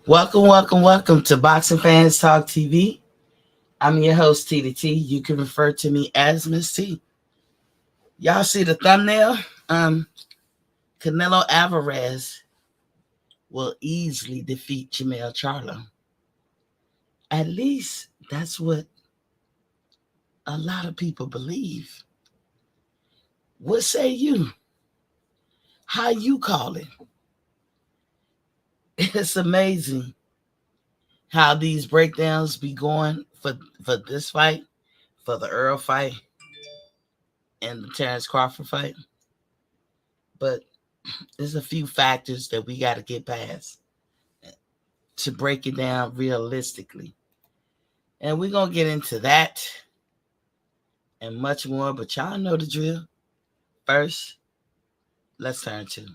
Welcome to Boxing Fans Talk TV. I'm your host, T to T. You can refer to me as Miss T. Y'all see the thumbnail? Canelo Alvarez will easily defeat Jermell Charlo. At least that's what a lot of people believe. What say you? How you call it? It's amazing how these breakdowns be going for this fight, for the Earl fight, and the Terrence Crawford fight. But there's a few factors that we got to get past to break it down realistically. And we're going to get into that and much more, but y'all know the drill. First, let's turn to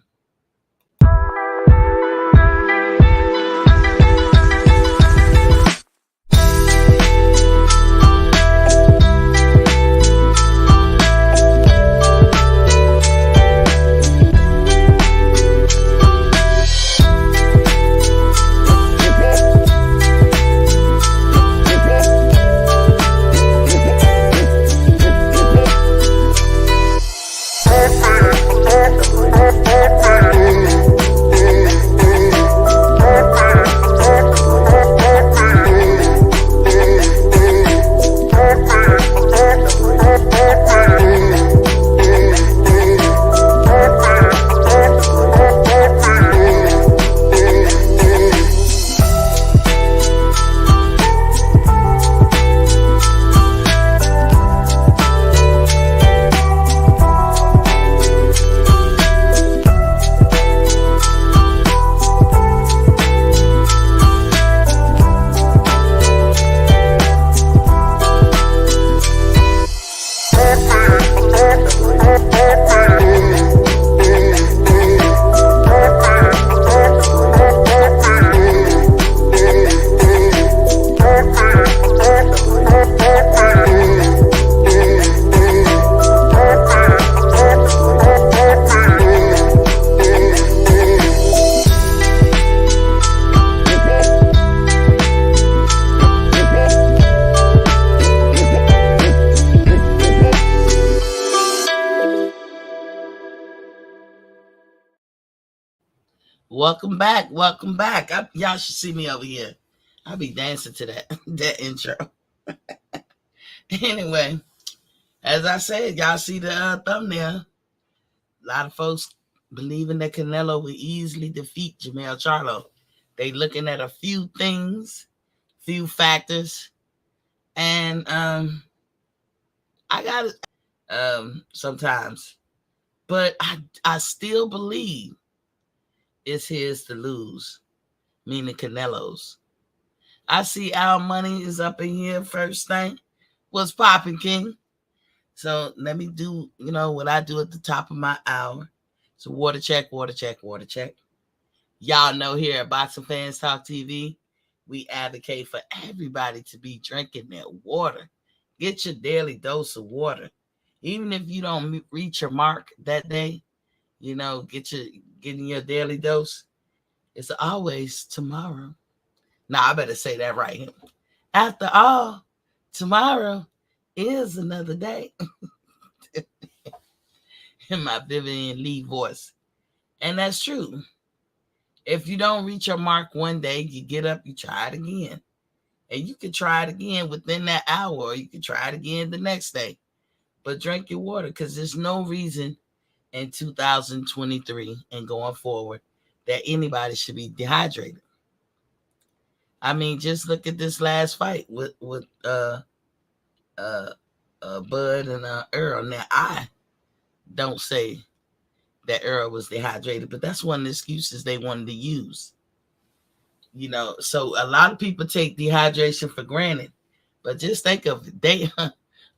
welcome back. Y'all should see me over here. I'll be dancing to that that intro. Anyway, as I said, y'all see the thumbnail. A lot of folks believing that Canelo will easily defeat Jermell Charlo. They looking at a few things, few factors, and I got it sometimes, but I still believe it's his to lose, meaning Canelo's. I see our money is up in here first thing. What's popping, King? So let me do, what I do at the top of my hour. So water check, water check, water check. Y'all know here at Boxing Fans Talk TV, we advocate for everybody to be drinking their water. Get your daily dose of water. Even if you don't reach your mark that day, getting your daily dose. It's always tomorrow. Now, I better say that right here. After all, tomorrow is another day. In my Vivian Lee voice. And that's true. If you don't reach your mark one day, you get up, you try it again. And you can try it again within that hour, or you can try it again the next day. But drink your water, because there's no reason in 2023 and going forward that anybody should be dehydrated. I mean, just look at this last fight with Bud and Earl. Now, I don't say that Earl was dehydrated, but that's one of the excuses they wanted to use. So a lot of people take dehydration for granted, but just think of it.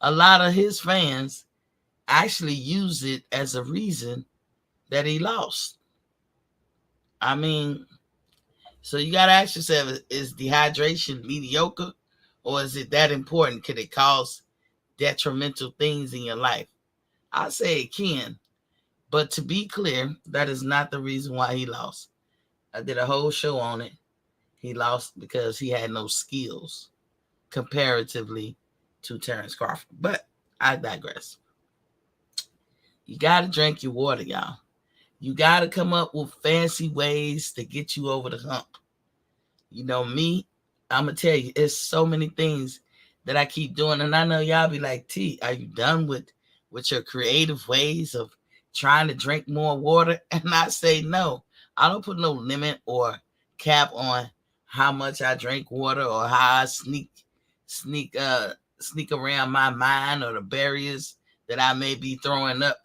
A lot of his fans actually use it as a reason that he lost. I mean, so you got to ask yourself, is dehydration mediocre, or is it that important? Could it cause detrimental things in your life? I say it can, but to be clear, that is not the reason why he lost. I did a whole show on it, He lost because he had no skills comparatively to Terrence Crawford. But I digress. You got to drink your water, y'all. You got to come up with fancy ways to get you over the hump. You know me, I'm going to tell you, it's so many things that I keep doing. And I know y'all be like, T, are you done with your creative ways of trying to drink more water? And I say, no, I don't put no limit or cap on how much I drink water or how I sneak sneak around my mind or the barriers that I may be throwing up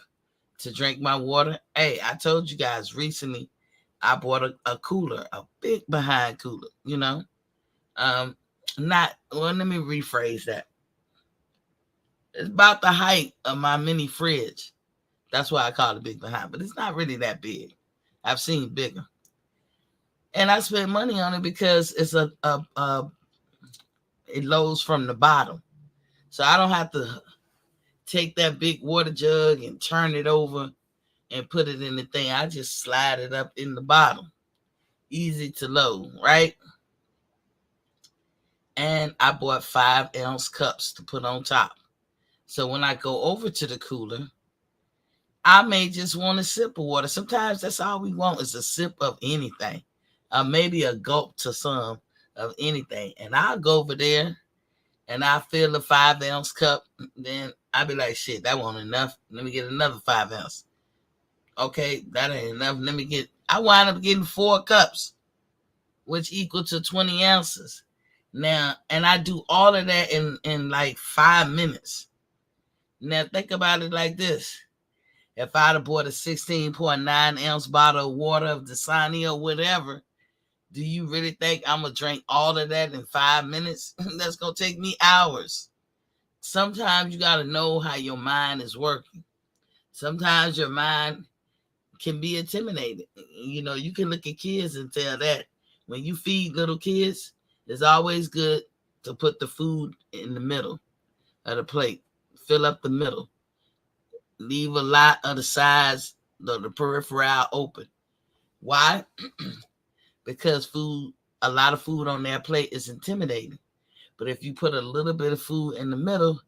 to drink my water. Hey, I told you guys recently I bought a cooler, a big behind cooler, you know. Um not well, let me rephrase that. It's about the height of my mini fridge. That's why I call it big behind, but it's not really that big. I've seen bigger. And I spent money on it because it's it loads from the bottom. So I don't have to take that big water jug and turn it over and put it in the thing. I just slide it up in the bottom. Easy to load, right? And I bought 5-ounce cups to put on top. So when I go over to the cooler, I may just want a sip of water. Sometimes that's all we want is a sip of anything, maybe a gulp to some of anything. And I'll go over there and I fill the 5-ounce cup. Then I'll be like, shit, that wasn't enough. Let me get another 5 ounce. Okay, that ain't enough. I wind up getting 4 cups, which equal to 20 ounces. Now, and I do all of that in like 5 minutes. Now, think about it like this. If I'd have bought a 16.9-ounce bottle of water of Dasani or whatever, do you really think I'm going to drink all of that in 5 minutes? That's going to take me hours. Sometimes you got to know how your mind is working. Sometimes your mind can be intimidated. You know, you can look at kids and tell that when you feed little kids, it's always good to put the food in the middle of the plate. Fill up the middle. Leave a lot of the sides, the peripheral open. Why? Because a lot of food on their plate is intimidating. But if you put a little bit of food in the middle,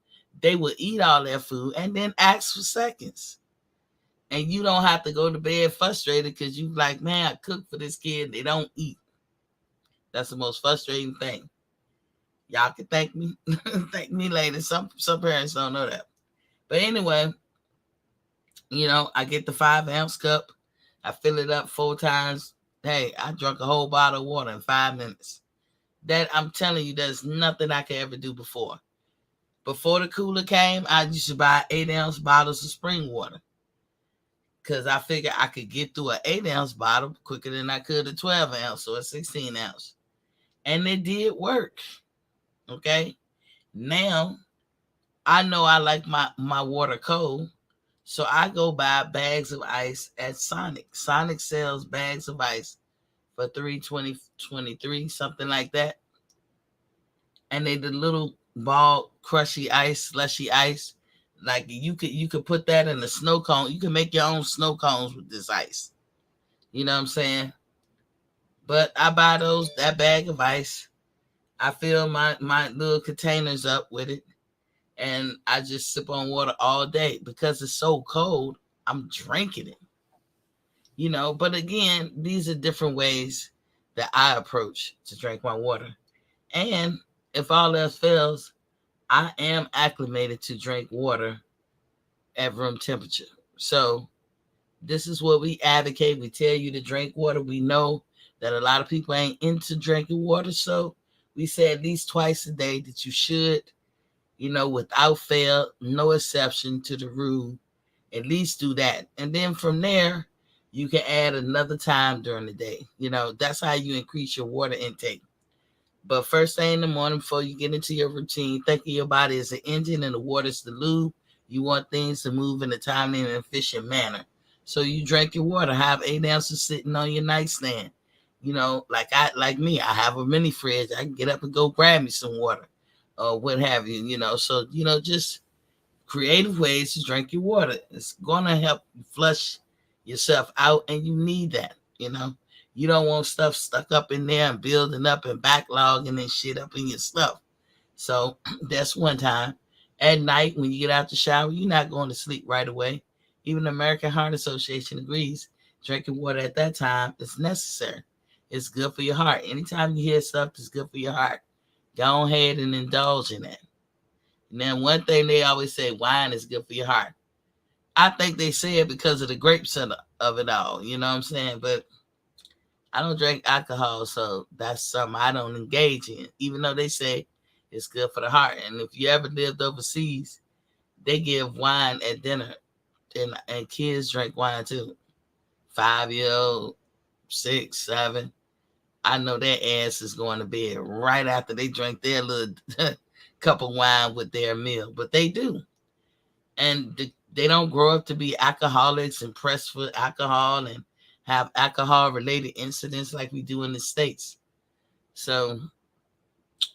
they will eat all their food and then ask for seconds. And you don't have to go to bed frustrated because you like, man, I cooked for this kid. They don't eat. That's the most frustrating thing. Y'all can thank me. Thank me later. Some parents don't know that. But anyway, you know, I get the 5-ounce cup. I fill it up 4 times. Hey, I drank a whole bottle of water in 5 minutes. That I'm telling you, there's nothing I could ever do before. Before the cooler came, I used to buy 8-ounce bottles of spring water. Because I figured I could get through an 8-ounce bottle quicker than I could a 12-ounce or a 16-ounce. And it did work. Okay? Now, I know I like my water cold. So I go buy bags of ice at Sonic. Sonic sells bags of ice for $3.23, something like that. And they the little ball crushy ice, slushy ice. Like you could put that in a snow cone. You can make your own snow cones with this ice. You know what I'm saying? But I buy that bag of ice. I fill my little containers up with it. And I just sip on water all day because it's so cold. I'm drinking it, you know. But again, these are different ways that I approach to drink my water. And if all else fails, I am acclimated to drink water at room temperature. So this is what we advocate. We tell you to drink water. We know that a lot of people ain't into drinking water. So we say at least twice a day that you should, you know, without fail, no exception to the rule. At least do that. And then from there, you can add another time during the day. You know, that's how you increase your water intake. But first thing in the morning, before you get into your routine, think of your body as an engine and the water is the lube. You want things to move in a timely and efficient manner. So you drink your water, have 8 ounces sitting on your nightstand. You know, like me, I have a mini fridge. I can get up and go grab me some water or what have you, you know. So, you know, just creative ways to drink your water. It's going to help flush yourself out, and you need that, you know. You don't want stuff stuck up in there and building up and backlogging and shit up in your stuff. So that's one time. At night, when you get out the shower, you're not going to sleep right away. Even the American Heart Association agrees drinking water at that time is necessary. It's good for your heart. Anytime you hear stuff that's good for your heart, go ahead and indulge in that. And then one thing they always say, wine is good for your heart. I think they say it because of the grapes of it all. You know what I'm saying? But I don't drink alcohol, so that's something I don't engage in, even though they say it's good for the heart. And if you ever lived overseas, they give wine at dinner, and kids drink wine too. 5-year-old, 6, 7. I know their ass is going to bed right after they drink their little cup of wine with their meal, but they do. And they don't grow up to be alcoholics and pressed for alcohol and have alcohol related incidents like we do in the States. So,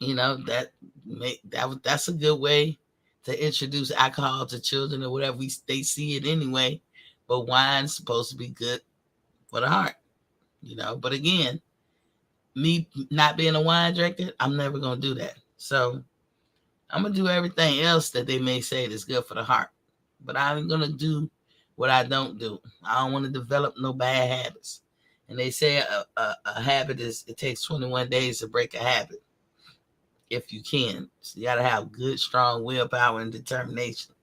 that's a good way to introduce alcohol to children or whatever. They see it anyway, but wine's supposed to be good for the heart, But again, me not being a wine drinker, I'm never gonna do that. So I'm gonna do everything else that they may say that's good for the heart, but I'm gonna do what I don't do. I don't want to develop no bad habits. And they say a habit it takes 21 days to break a habit, if you can. So you gotta have good, strong willpower and determination.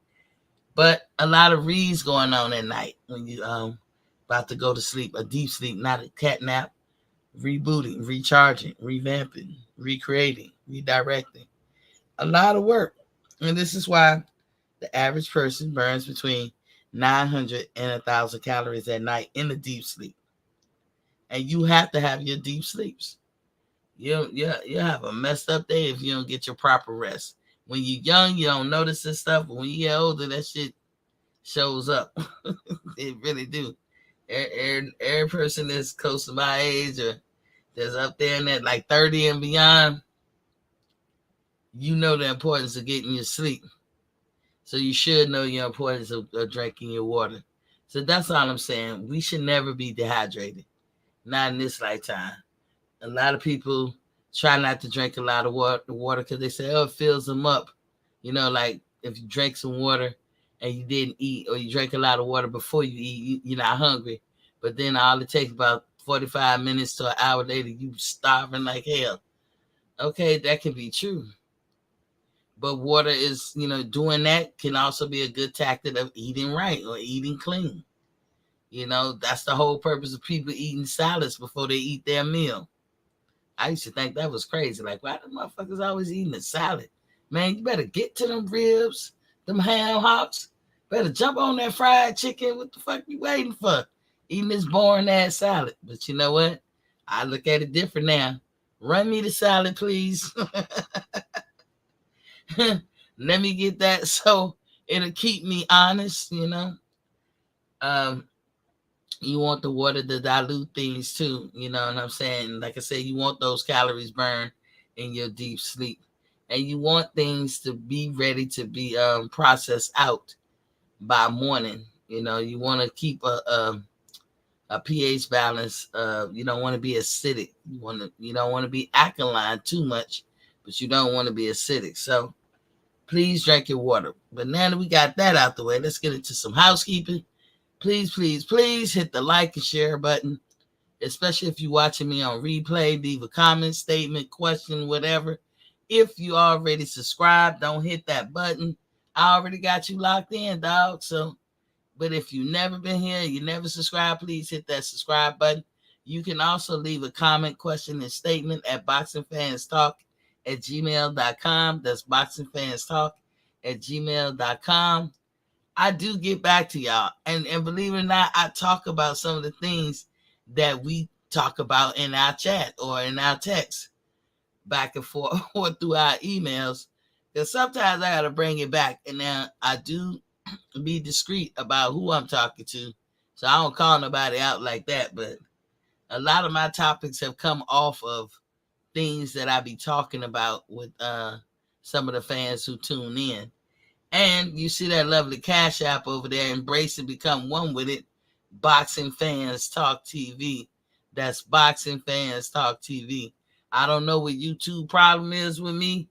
But a lot of reads going on at night when you about to go to sleep, a deep sleep, not a cat nap. Rebooting, recharging, revamping, recreating, redirecting. A lot of work. And this is why the average person burns between 900 and 1,000 calories at night in a deep sleep. And you have to have your deep sleeps. You have a messed up day if you don't get your proper rest. When you're young, you don't notice this stuff, but when you get older, that shit shows up. It really do. Every person that's close to my age or that's up there in that like 30 and beyond, you know the importance of getting your sleep. So you should know your importance of drinking your water. So that's all I'm saying. We should never be dehydrated. Not in this lifetime. A lot of people try not to drink a lot of water because they say, oh, it fills them up. Like if you drink some water and you didn't eat, or you drink a lot of water before you eat, you're not hungry. But then all it takes about 45 minutes to an hour later, you starving like hell. Okay, that can be true. But water is, doing that can also be a good tactic of eating right or eating clean. That's the whole purpose of people eating salads before they eat their meal. I used to think that was crazy. Like, why the motherfuckers always eating a salad? Man, you better get to them ribs, them ham hocks. Better jump on that fried chicken. What the fuck you waiting for? Eating this boring ass salad. But you know what? I look at it different now. Run me the salad, please. Let me get that so it'll keep me honest, You want the water to dilute things too, you know what I'm saying? Like I said, you want those calories burned in your deep sleep. And you want things to be ready to be processed out by morning. You want to keep a pH balance. You don't want to be acidic. You don't want to be alkaline too much, but you don't want to be acidic. So please drink your water. But now that we got that out the way, let's get into some housekeeping. Please, please, please hit the like and share button, especially if you're watching me on replay. Leave a comment, statement, question, whatever. If you already subscribed, don't hit that button. I already got you locked in, dog. So, but if you've never been here, you never subscribed, please hit that subscribe button. You can also leave a comment, question, and statement at boxingfanstalk@gmail.com. That's boxingfanstalk@gmail.com. I do get back to y'all. And believe it or not, I talk about some of the things that we talk about in our chat or in our text back and forth or through our emails. Because sometimes I got to bring it back. And now I do be discreet about who I'm talking to. So I don't call nobody out like that. But a lot of my topics have come off of things that I be talking about with some of the fans who tune in. And you see that lovely Cash App over there. Embrace and become one with it. Boxing Fans Talk TV. That's Boxing Fans Talk TV. I don't know what YouTube problem is with me,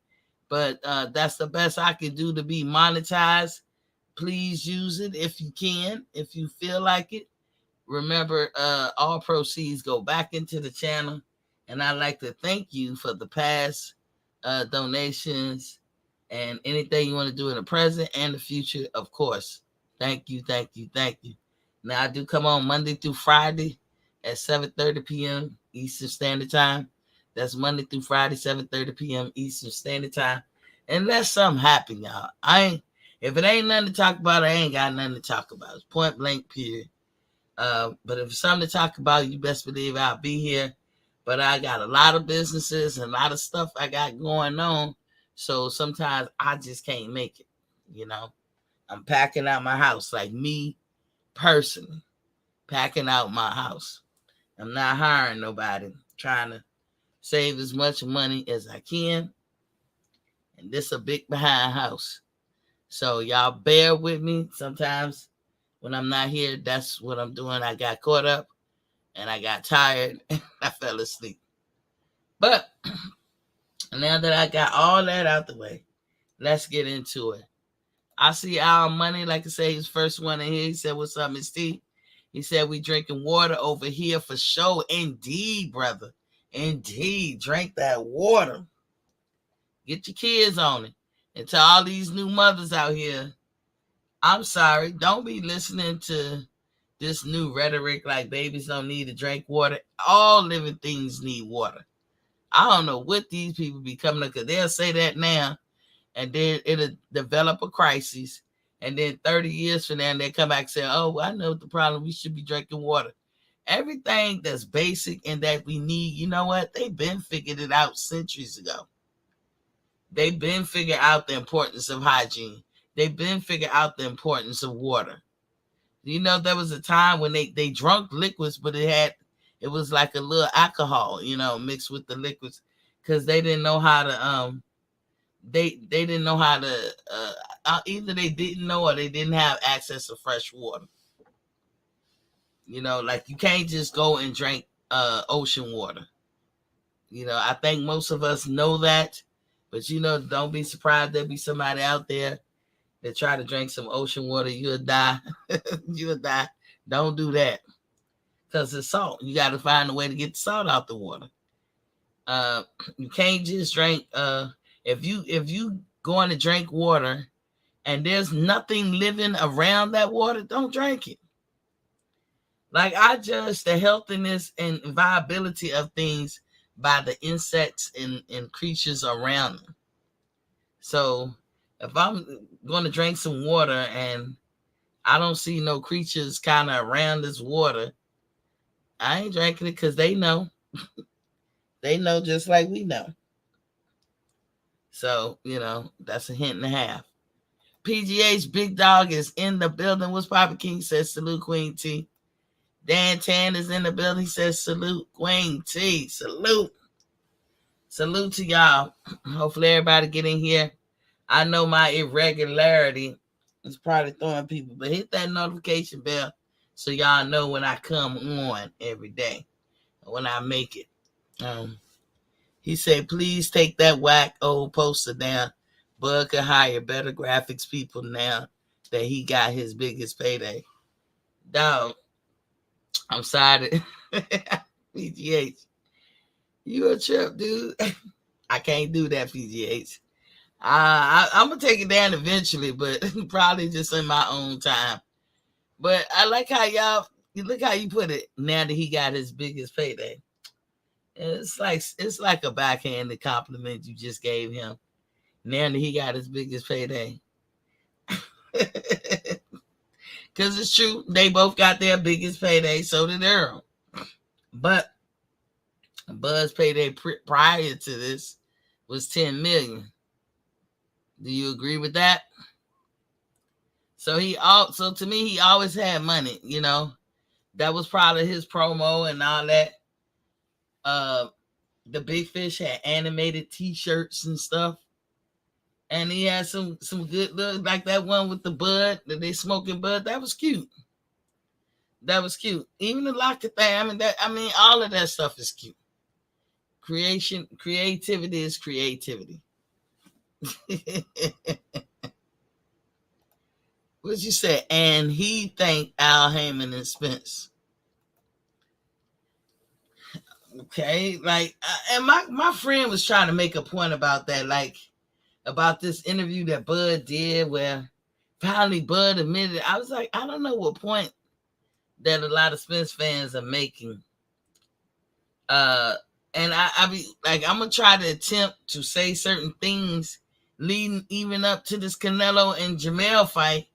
but that's the best I can do to be monetized. Please use it if you can, if you feel like it. Remember, all proceeds go back into the channel. And I'd like to thank you for the past donations and anything you want to do in the present and the future, of course. Thank you, thank you, thank you. Now, I do come on Monday through Friday at 7:30 p.m. Eastern Standard Time. That's Monday through Friday, 7:30 p.m. Eastern Standard Time. Unless something happen, y'all. If it ain't nothing to talk about, I ain't got nothing to talk about. It's point blank, period. But if it's something to talk about, you best believe I'll be here. But I got a lot of businesses and a lot of stuff I got going on. So sometimes I just can't make it. You know, I'm packing out my house, like me personally, packing out my house. I'm not hiring nobody, trying to save as much money as I can. And this a big behind house. So y'all bear with me. Sometimes when I'm not here, that's what I'm doing. I got caught up and I got tired and I fell asleep. But now that I got all that out the way, let's get into it. I see our money, like I say, he's first one in here. He said, "What's up, Miss T?" He said, "We drinking water over here for sure." Indeed, brother. Indeed. Drink that water. Get your kids on it. And to all these new mothers out here, I'm sorry. Don't be listening to this new rhetoric like babies don't need to drink water. All living things need water. I don't know what these people be coming up, because they'll say that now, and then it'll develop a crisis. And then 30 years from now, they come back and say, "Oh, I know the problem. We should be drinking water." Everything that's basic and that we need, you know what? They've been figured it out centuries ago. They've been figured out the importance of hygiene. They've been figured out the importance of water. You know, there was a time when they drunk liquids, but it was like a little alcohol, mixed with the liquids, because they didn't know how to they didn't know how to either they didn't know or they didn't have access to fresh water. Like you can't just go and drink ocean water. I think most of us know that, but don't be surprised there'll be somebody out there that try to drink some ocean water. You'll die. You'll die. Don't do that, because it's salt. You got to find a way to get the salt out the water. You can't just drink. If you going to drink water and there's nothing living around that water, don't drink it. Like, I judge the healthiness and viability of things by the insects and creatures around them. So if I'm going to drink some water and I don't see no creatures kind of around this water, I ain't drinking it, because they know. They know just like we know. So, that's a hint and a half. PGH Big Dog is in the building. What's Papa King says, "Salute, Queen T." Dan Tan is in the building. He says, "Salute, Queen T." Salute. Salute to y'all. Hopefully everybody get in here. I know my irregularity is probably throwing people, but hit that notification bell so y'all know when I come on every day, when I make it. He said, "Please take that whack old poster down. Bud could hire better graphics people now that he got his biggest payday." Dog, I'm sorry. PGH, you a trip, dude. I can't do that, PGH. I'm going to take it down eventually, but probably just in my own time. But I like how look how you put it, now that he got his biggest payday. It's like a backhanded compliment you just gave him. Now that he got his biggest payday. Because it's true. They both got their biggest payday. So did Earl. But Bud's payday prior to this was $10 million. Do you agree with that? So to me, he always had money, That was probably his promo and all that. The Big Fish had animated T-shirts and stuff. And he had some good look, like that one with the bud, that they smoking bud. That was cute. That was cute. Even the locker thing. All of that stuff is cute. Creativity is creativity. What you say? And he thanked Al Heyman and Spence. Okay, and my friend was trying to make a point about that, about this interview that Bud did, where finally Bud admitted. I was like, I don't know what point that a lot of Spence fans are making. And I be like, I'm gonna try to attempt to say certain things leading even up to this Canelo and Jermell fight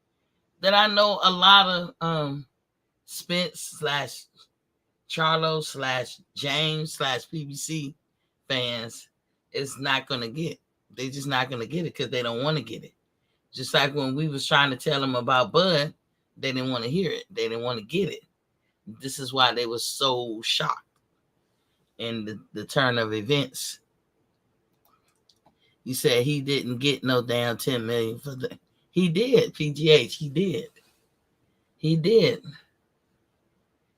that I know a lot of Spence / Charlo / James / PBC fans is not gonna get. They just not gonna get it because they don't want to get it. Just like when we was trying to tell them about Bud, they didn't want to hear it. They didn't want to get it. This is why they were so shocked in the turn of events. You said he didn't get no damn 10 million for the. He did, PGH. He did. He did.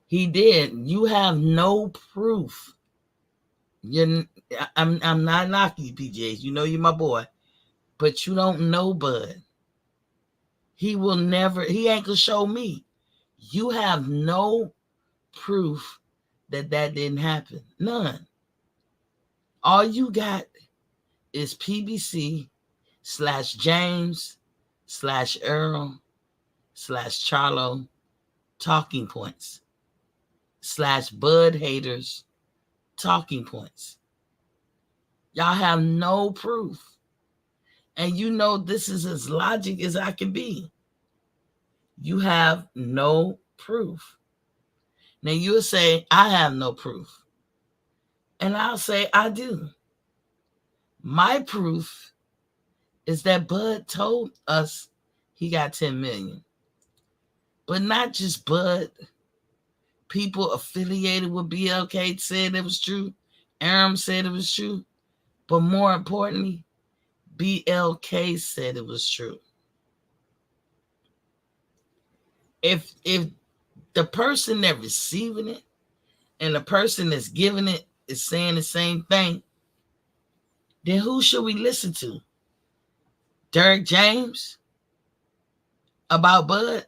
He did. You have no proof. I'm not knocking you, PGH. You know you're my boy, but you don't know Bud. He will never. He ain't gonna show me. You have no proof that didn't happen. None. All you got is PBC / James / Earl / Charlo talking points / Bud haters talking points. Y'all have no proof. And you know this is as logic as I can be. You have no proof. Now you'll say, I have no proof. And I'll say, I do. My proof is that Bud told us he got 10 million. But not just Bud. People affiliated with BLK said it was true. Aram said it was true. But more importantly, BLK said it was true. If the person that's receiving it and the person that's giving it is saying the same thing, then who should we listen to? Derek James about Bud?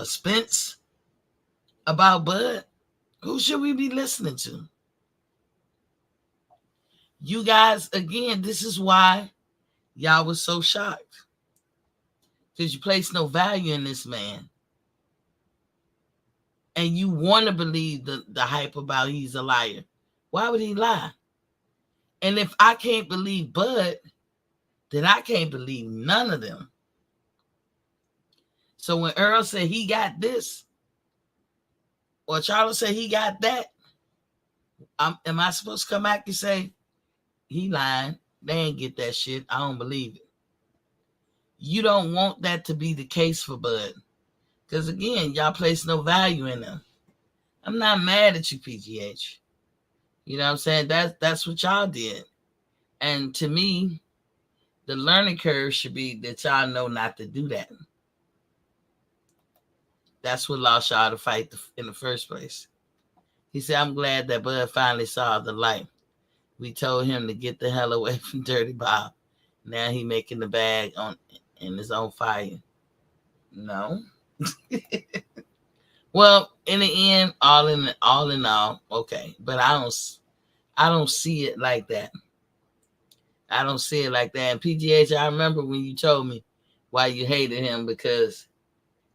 Spence about Bud? Who should we be listening to? You guys, again, this is why y'all was so shocked. Because you place no value in this man. And you want to believe the hype about he's a liar. Why would he lie? And if I can't believe Bud, then I can't believe none of them. So when Earl said he got this, or Charles said he got that, am I supposed to come back and say, he lying? They ain't get that shit. I don't believe it. You don't want that to be the case for Bud. Because again, y'all place no value in them. I'm not mad at you, PGH. You know what I'm saying? That's what y'all did. And to me, the learning curve should be that y'all know not to do that. That's what lost y'all the fight in the first place. He said, I'm glad that Bud finally saw the light. We told him to get the hell away from Dirty Bob. Now he making the bag in his own fire. No. Well, in the end, all in all, okay. But I don't see it like that. I don't see it like that. And PGH, I remember when you told me why you hated him, because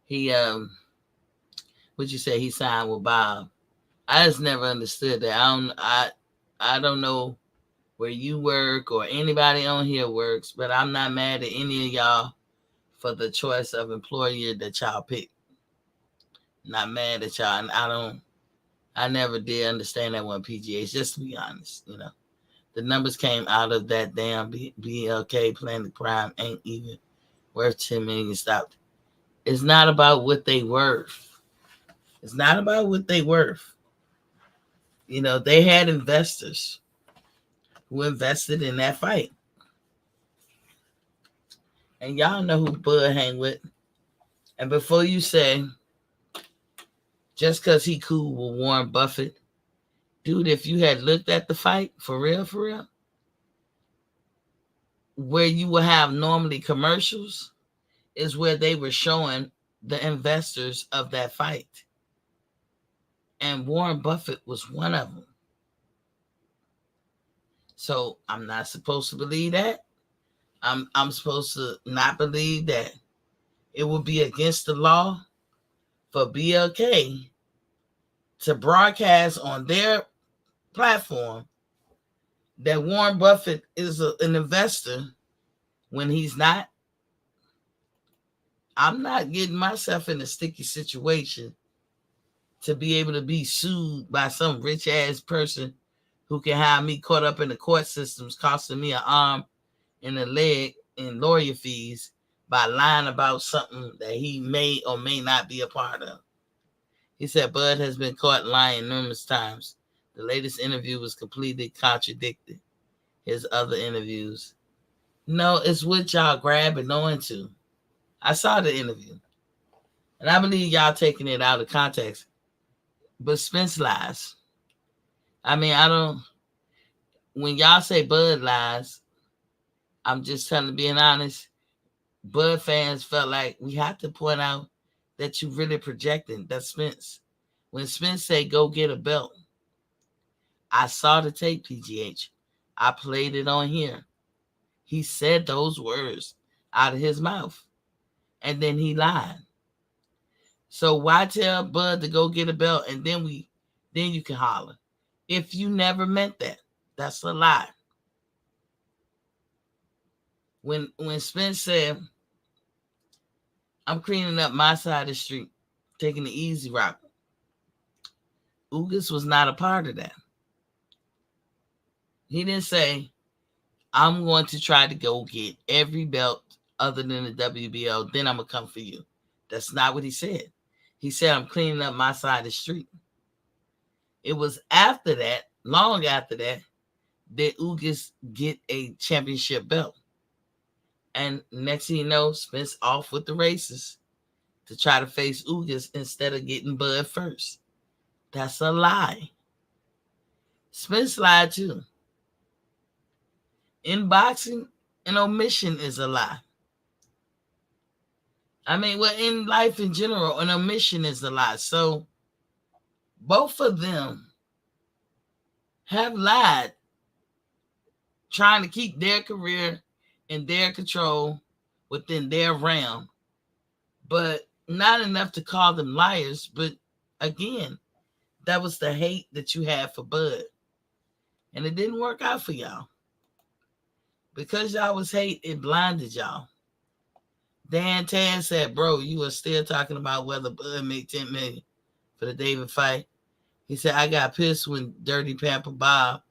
he what you say, he signed with Bob. I just never understood that. I don't know where you work or anybody on here works, but I'm not mad at any of y'all for the choice of employer that y'all pick. Not mad at y'all. And I never did understand that one, PGH, just to be honest. You know, the numbers came out of that damn BLK Planet Prime ain't even worth 10 million. Stopped. It's not about what they worth. It's not about what they worth. You know, they had investors who invested in that fight. And y'all know who Bud hang with. And before you say just because he cool with Warren Buffett. Dude, if you had looked at the fight, for real, where you would have normally commercials is where they were showing the investors of that fight. And Warren Buffett was one of them. So I'm not supposed to believe that. I'm supposed to not believe that it would be against the law for BLK to broadcast on their platform that Warren Buffett is an investor when he's not. I'm not getting myself in a sticky situation to be able to be sued by some rich ass person who can have me caught up in the court systems, costing me an arm and a leg in lawyer fees by lying about something that he may or may not be a part of. He said Bud has been caught lying numerous times. The latest interview was completely contradicted his other interviews. No, it's what y'all grabbing onto. I saw the interview, and I believe y'all taking it out of context. But Spence lies. I mean, I don't. When y'all say Bud lies, I'm just being honest. Bud fans felt like we have to point out that you really projecting. That's Spence. When Spence said, "Go get a belt," I saw the tape, PGH. I played it on here. He said those words out of his mouth, and then he lied. So why tell Bud to go get a belt and then you can holler? If you never meant that, that's a lie. When Spence said, "I'm cleaning up my side of the street, taking the easy route," Ugas was not a part of that. He didn't say, "I'm going to try to go get every belt other than the WBO, then I'm going to come for you." That's not what he said. He said, "I'm cleaning up my side of the street." It was after that, long after that Ugas get a championship belt. And next thing you know, Spence off with the races to try to face Ugas instead of getting Bud first. That's a lie. Spence lied too. In boxing, an omission is a lie. I mean, well, in life in general, an omission is a lie. So both of them have lied, trying to keep their career in their control within their realm, but not enough to call them liars. But again, that was the hate that you had for Bud, and it didn't work out for y'all. Because y'all was hate, it blinded y'all. Dan Tan said, "Bro, you are still talking about whether Bud made $10 million for the David fight." He said, "I got pissed when Dirty Pamper Bob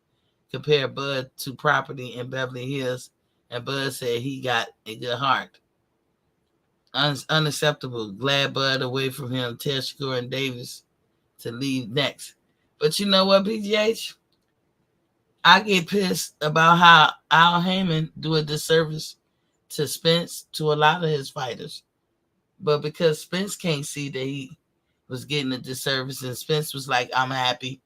compared Bud to property in Beverly Hills, and Bud said he got a good heart. Unacceptable. Glad Bud away from him. Tell Shakur and Davis to leave next." But you know what, PGH? I get pissed about how Al Heyman do a disservice to Spence, to a lot of his fighters. But because Spence can't see that he was getting a disservice and Spence was like, "I'm happy,"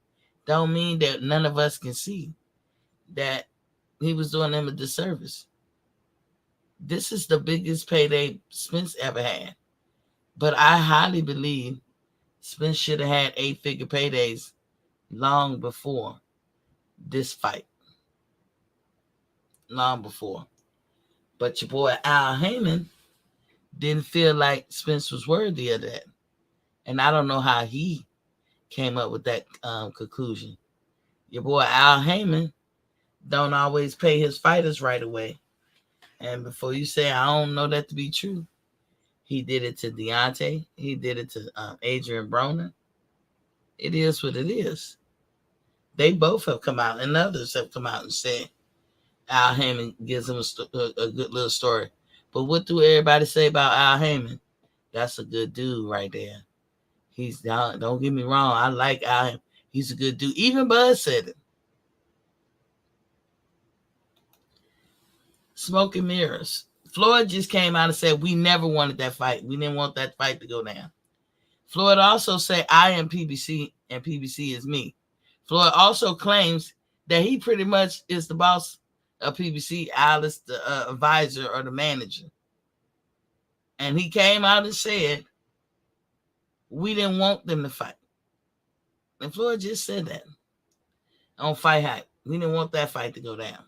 don't mean that none of us can see that he was doing them a disservice. This is the biggest payday Spence ever had. But I highly believe Spence should have had 8-figure paydays long before this fight. Long before. But your boy Al Heyman didn't feel like Spence was worthy of that. And I don't know how he came up with that conclusion. Your boy Al Heyman don't always pay his fighters right away. And before you say, I don't know that to be true, he did it to Deontay. He did it to Adrian Broner. It is what it is. They both have come out, and others have come out and said Al Heyman gives him a good little story. But what do everybody say about Al Heyman? That's a good dude right there. He's don't get me wrong. I like Al Heyman. He's a good dude. Even Bud said it. Smoke and mirrors. Floyd just came out and said we never wanted that fight. We didn't want that fight to go down. Floyd also said, I am PBC and PBC is me. Floyd also claims that he pretty much is the boss of PBC, Alice, the advisor or the manager. And he came out and said, we didn't want them to fight. And Floyd just said that on Fight Hype. We didn't want that fight to go down.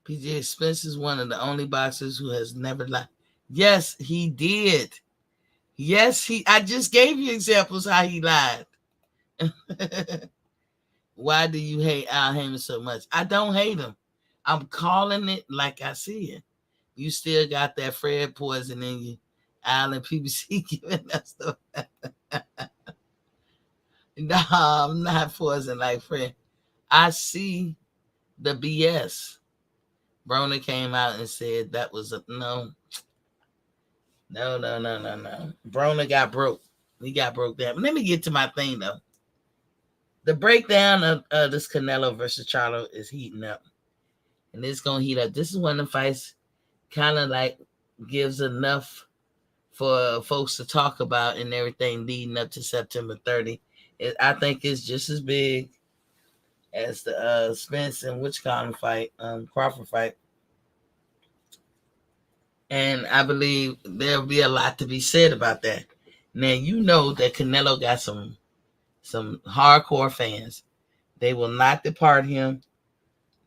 PJ Spence is one of the only boxers who has never lied. Yes, he did. Yes, I just gave you examples how he lied. Why do you hate Al Haymon so much? I don't hate him. I'm calling it like I see it. You still got that Fred poison in you. Al and PBC giving us stuff. No, I'm not poison like Fred. I see the BS. Broner came out and said that was a no. No. Broner got broke. He got broke down. But let me get to my thing, though. The breakdown of this Canelo versus Charlo is heating up. And it's going to heat up. This is one of the fights kind of like gives enough for folks to talk about and everything leading up to September 30. I think it's just as big as the Spence and Crawford fight. And I believe there'll be a lot to be said about that. Now, you know that Canelo got some hardcore fans. They will not depart him.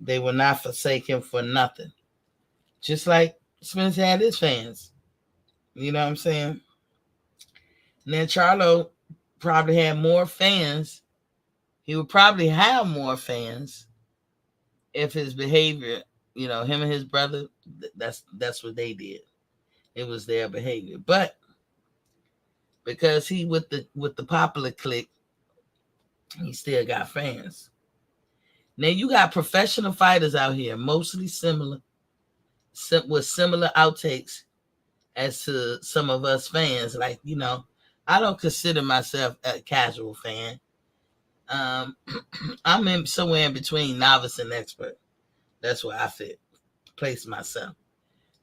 They will not forsake him for nothing. Just like Spence had his fans. You know what I'm saying? And then Charlo probably had more fans. He would probably have more fans if his behavior, him and his brother, that's what they did. It was their behavior. But because he with the popular clique, he still got fans. Now you got professional fighters out here, mostly similar, with similar outtakes as to some of us fans. Like, I don't consider myself a casual fan. I'm somewhere in between novice and expert. That's where I place myself.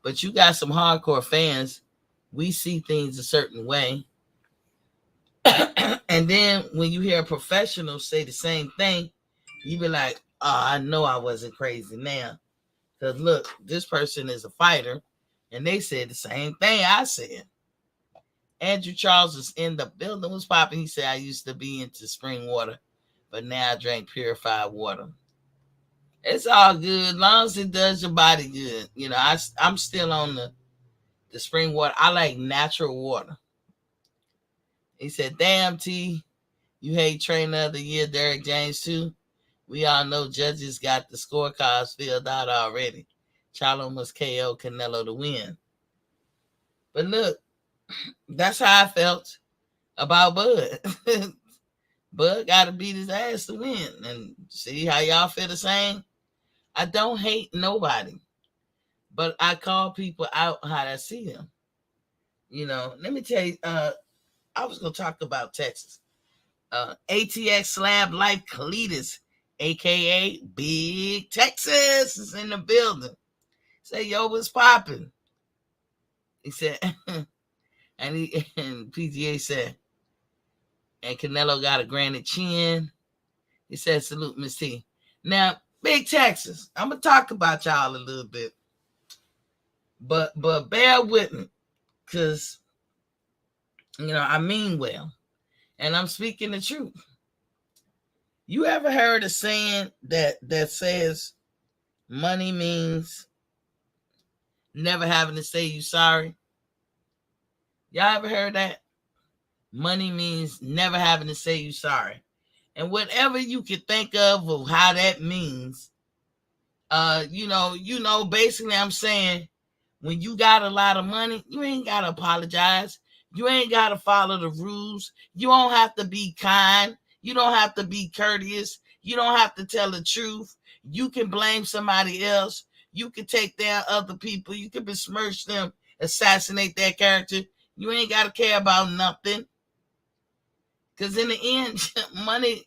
But you got some hardcore fans. We see things a certain way. And then when you hear a professional say the same thing, you be like, oh, I know I wasn't crazy now. Because look, this person is a fighter, and they said the same thing I said. Andrew Charles was in the building, was popping. He said, I used to be into spring water, but now I drink purified water. It's all good, as long as it does your body good. I'm still on the spring water. I like natural water. He said, damn, T, you hate trainer of the year, Derek James, too? We all know judges got the scorecards filled out already. Charlo must KO Canelo to win. But look, that's how I felt about Bud. Bud got to beat his ass to win. And see how y'all feel the same? I don't hate nobody. But I call people out how I see them. Let me tell you, I was going to talk about Texas. ATX Slab Life Cletus, a.k.a. Big Texas, is in the building. Say, yo, what's popping? He said, and PGA said, and Canelo got a granite chin. He said, salute, Miss T. Now, Big Texas, I'm going to talk about y'all a little bit. But bear with me, because, I mean well. And I'm speaking the truth. You ever heard a saying that says money means never having to say you sorry? Y'all ever heard that? Money means never having to say you sorry. And whatever you can think of how that means, basically I'm saying when you got a lot of money, you ain't got to apologize. You ain't got to follow the rules. You don't have to be kind. You don't have to be courteous. You don't have to tell the truth. You can blame somebody else. You can take down other people. You can besmirch them, assassinate their character. You ain't got to care about nothing. Because in the end, money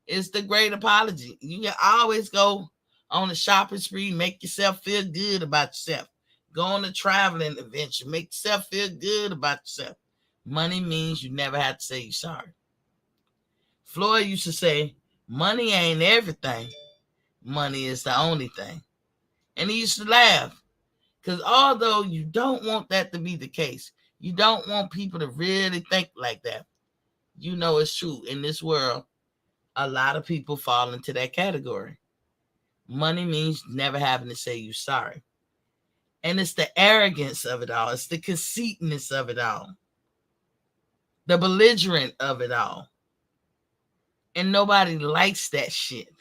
is the great apology. You can always go on a shopping spree, make yourself feel good about yourself. Go on a traveling adventure, make yourself feel good about yourself. Money means you never have to say you're sorry. Floyd used to say, money ain't everything. Money is the only thing. And he used to laugh. Because although you don't want that to be the case, you don't want people to really think like that. You know it's true. In this world, a lot of people fall into that category. Money means never having to say you're sorry. And it's the arrogance of it all. It's the conceitness of it all. The belligerent of it all. And nobody likes that shit.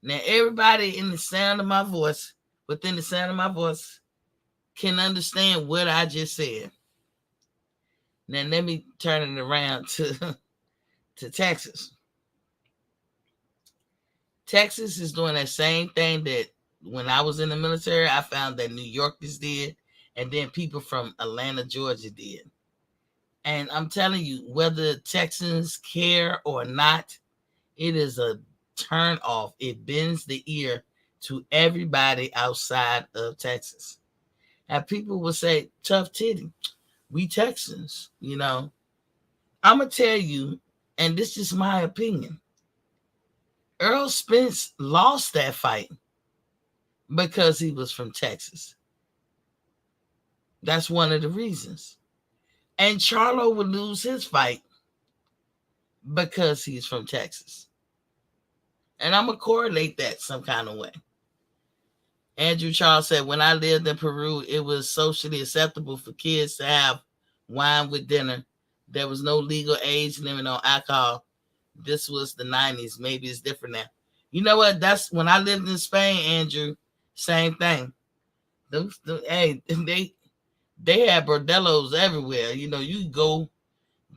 Now, everybody in the sound of my voice, within the sound of my voice, can understand what I just said. Now, let me turn it around to Texas. Texas is doing that same thing that when I was in the military, I found that New Yorkers did, and then people from Atlanta, Georgia did. And I'm telling you, whether Texans care or not, it is a turn off. It bends the ear to everybody outside of Texas. And people will say, tough titty, we Texans, you know. I'm going to tell you, and this is my opinion, Earl Spence lost that fight because he was from Texas. That's one of the reasons. And Charlo would lose his fight because he's from Texas. And I'm going to correlate that some kind of way. Andrew Charles said, when I lived in Peru, it was socially acceptable for kids to have wine with dinner. There was no legal age limit on alcohol. This was the 90s. Maybe it's different now. You know what? That's when I lived in Spain, Andrew. Same thing. Hey, they had bordellos everywhere. You know, you go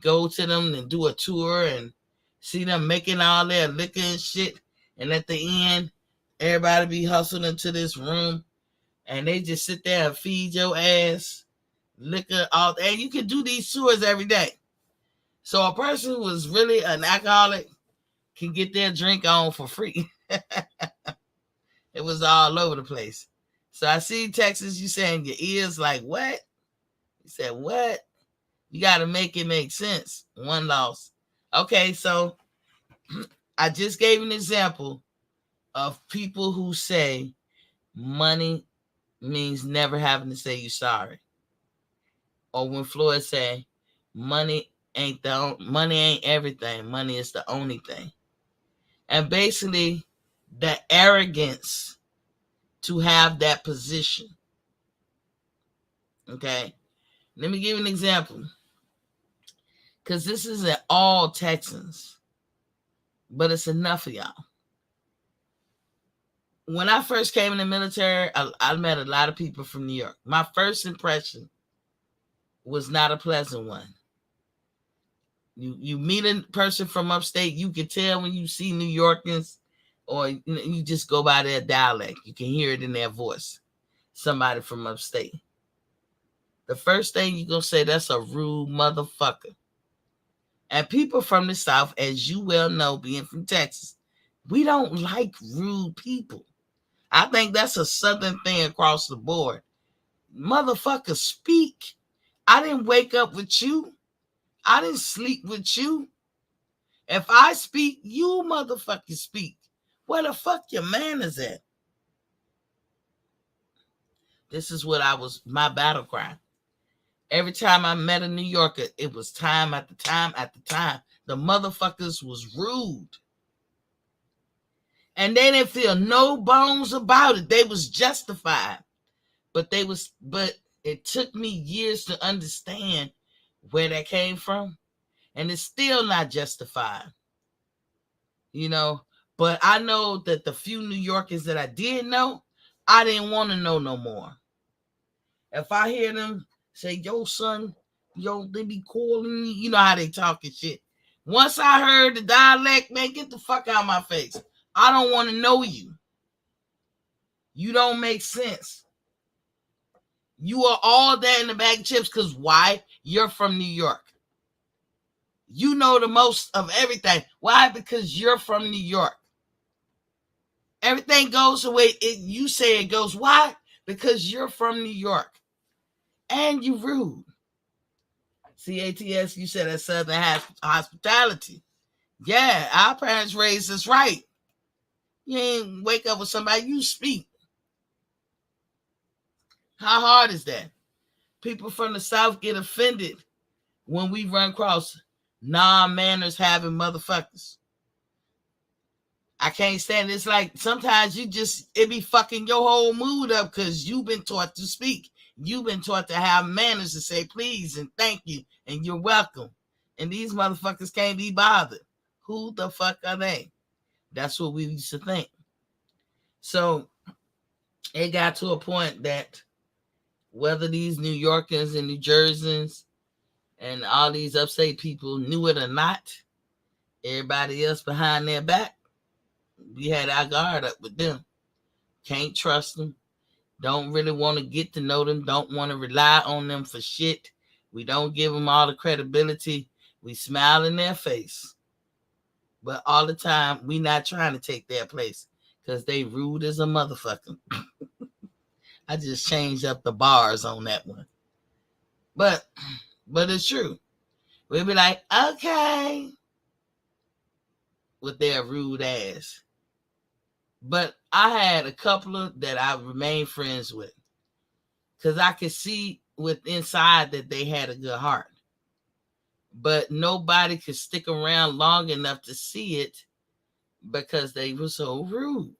to them and do a tour and see them making all their liquor and shit. And at the end, everybody be hustling into this room and they just sit there and feed your ass liquor all. And you can do these tours every day. So a person who was really an alcoholic can get their drink on for free. It was all over the place. So I see Texas, you saying your ears like, what? You said, what? You got to make it make sense. One loss. Okay, so I just gave an example of people who say money means never having to say you're sorry. Or when Floyd say money ain't everything. Money is the only thing. And basically the arrogance to have that position. Okay. Let me give you an example. Because this isn't all Texans, but it's enough of y'all. When I first came in the military, I met a lot of people from New York. My first impression was not a pleasant one. You meet a person from upstate, you can tell when you see New Yorkers, or you just go by their dialect. You can hear it in their voice. Somebody from upstate. The first thing you're going to say, that's a rude motherfucker. And people from the South, as you well know, being from Texas, we don't like rude people. I think that's a Southern thing across the board. Motherfucker, speak. I didn't wake up with you. I didn't sleep with you. If I speak, you motherfucker speak. Where the fuck your man is at? This is what my battle cry. Every time I met a New Yorker, it was time after time after time. The motherfuckers was rude. And they didn't feel no bones about it. They was justified. But it took me years to understand where that came from. And it's still not justified. You know, but I know that the few New Yorkers that I did know, I didn't want to know no more. If I hear them say, yo, son, yo, they be calling me, you know how they talk and shit. Once I heard the dialect, man, get the fuck out of my face. I don't want to know you. You don't make sense. You are all that in the bag of chips because why? You're from New York. You know the most of everything. Why? Because you're from New York. Everything goes the way you say it goes. Why? Because you're from New York. And you rude. CATS, you said that Southern hospitality. Yeah, our parents raised us right. You ain't wake up with somebody, you speak. How hard is that? People from the South get offended when we run across non-manners having motherfuckers. I can't stand it. It's like sometimes it be fucking your whole mood up because you've been taught to speak. You've been taught to have manners to say please and thank you and you're welcome. And these motherfuckers can't be bothered. Who the fuck are they? That's what we used to think. So it got to a point that whether these New Yorkers and New Jerseyans and all these upstate people knew it or not, everybody else behind their back, we had our guard up with them. Can't trust them. Don't really want to get to know them. Don't want to rely on them for shit. We don't give them all the credibility. We smile in their face. But all the time, we not trying to take their place because they rude as a motherfucker. I just changed up the bars on that one. But it's true. We'll be like, okay, with their rude ass. But I had a couple of that I remained friends with because I could see with inside that they had a good heart. But nobody could stick around long enough to see it because they were so rude.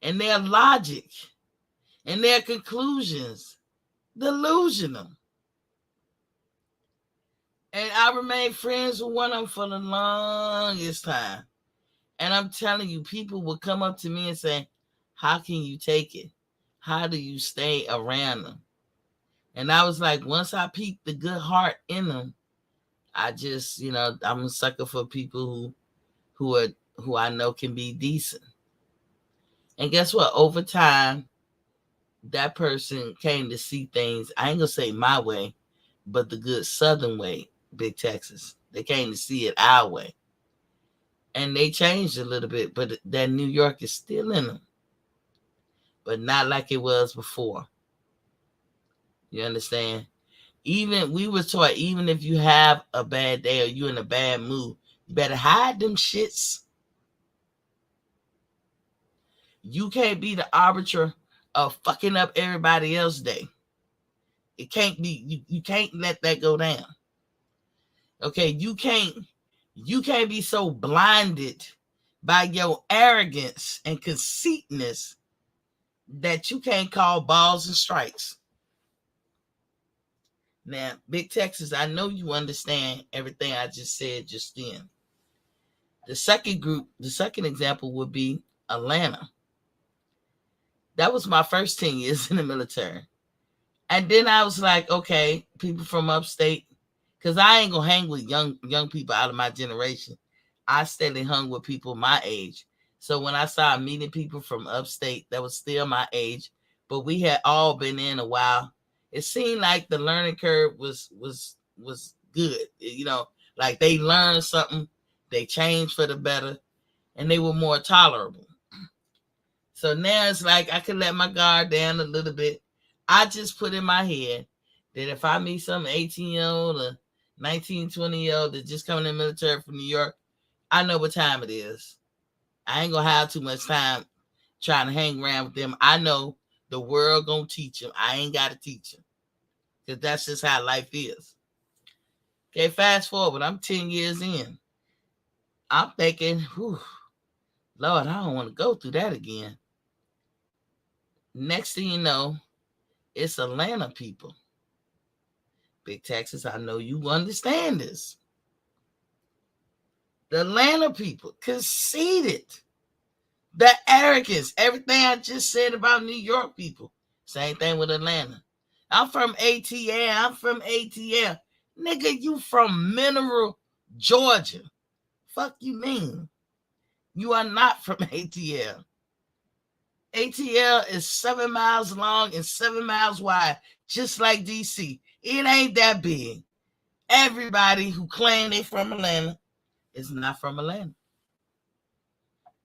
And their logic and their conclusions, delusional. And I remained friends with one of them for the longest time. And I'm telling you, people would come up to me and say, how can you take it? How do you stay around them? And I was like, once I peeped the good heart in them, I just, I'm a sucker for people who I know can be decent. And guess what? Over time, that person came to see things, I ain't gonna say my way, but the good Southern way, Big Texas. They came to see it our way. And they changed a little bit, but that New York is still in them. But not like it was before. You understand? Even we were taught, even if you have a bad day or you in a bad mood, you better hide them shits. You can't be the arbiter of fucking up everybody else's day. It can't be, you can't let that go down. Okay, you can't be so blinded by your arrogance and conceitness that you can't call balls and strikes. Now, Big Texas, I know you understand everything I just said just then. The second example would be Atlanta. That was my first 10 years in the military. And then I was like, okay, people from upstate, because I ain't going to hang with young people out of my generation. I steadily hung with people my age. So when I started meeting people from upstate that was still my age, but we had all been in a while, it seemed like the learning curve was good. Like they learned something, they changed for the better, and they were more tolerable. So now it's like I can let my guard down a little bit. I just put in my head that if I meet some 18-year-old or 19, 20-year-old that just coming in the military from New York, I know what time it is. I ain't going to have too much time trying to hang around with them. I know the world going to teach them. I ain't got to teach them because that's just how life is. Okay, fast forward. I'm 10 years in. I'm thinking, whew, Lord, I don't want to go through that again. Next thing you know, it's Atlanta people. Big Texas, I know you understand this. The Atlanta people conceited. The arrogance, everything I just said about New York people. Same thing with Atlanta. I'm from ATL. I'm from ATL. Nigga, you from Mineral, Georgia. Fuck you mean? You are not from ATL. ATL is 7 miles long and 7 miles wide, just like DC. It ain't that big. Everybody who claim they from Atlanta is not from Atlanta.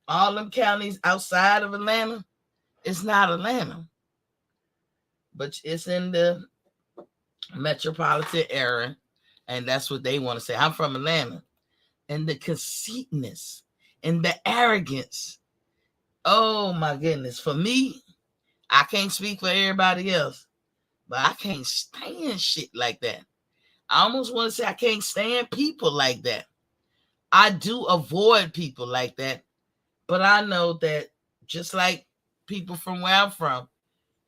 All them counties outside of Atlanta, it's not Atlanta. But it's in the metropolitan area, and that's what they want to say. I'm from Atlanta. And the conceitness and the arrogance. Oh my goodness. For me, I can't speak for everybody else, but I can't stand shit like that. I almost want to say I can't stand people like that. I do avoid people like that, but I know that just like people from where I'm from,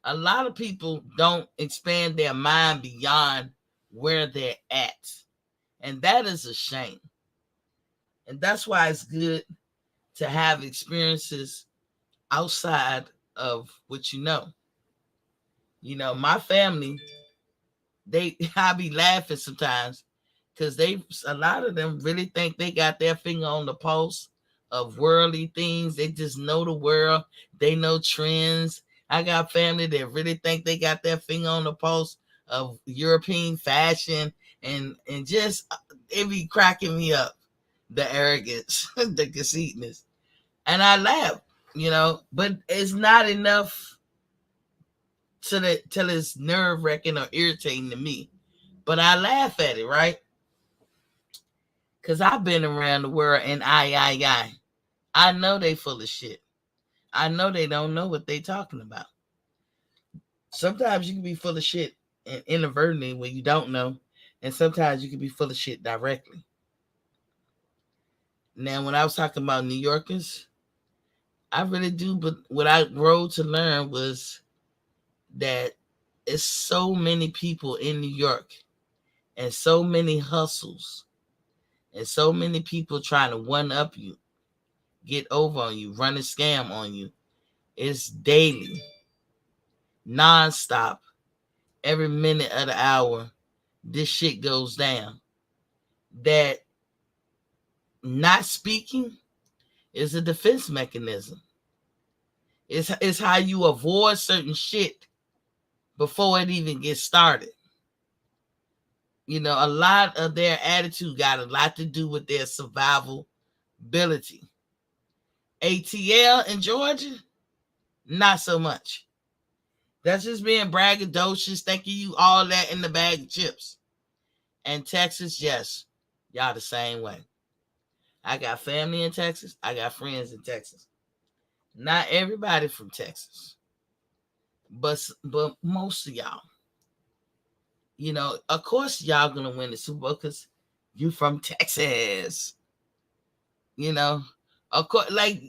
a lot of people don't expand their mind beyond where they're at. And that is a shame. And that's why it's good to have experiences outside of what you know. You know, my family, they I be laughing sometimes because a lot of them really think they got their finger on the pulse of worldly things. They just know the world. They know trends. I got family that really think they got their finger on the pulse of European fashion and just it be cracking me up. The arrogance, the conceitness. And I laugh, but it's not enough till it's nerve wracking or irritating to me. But I laugh at it, right? Because I've been around the world and I know they full of shit. I know they don't know what they talking about. Sometimes you can be full of shit and inadvertently when you don't know. And sometimes you can be full of shit directly. Now, when I was talking about New Yorkers, I really do, but what I grew to learn was that it's so many people in New York and so many hustles and so many people trying to one up you, get over on you, run a scam on you. It's daily, nonstop, every minute of the hour. This shit goes down. That not speaking is a defense mechanism. It's how you avoid certain shit before it even gets started. A lot of their attitude got a lot to do with their survival ability. ATL in Georgia, not so much. That's just being braggadocious, thinking you all that in the bag of chips. And Texas, yes, y'all the same way. I got family in Texas. I got friends in Texas. Not everybody from Texas, but most of y'all. Of course y'all gonna win the Super Bowl because you from Texas. Of course, like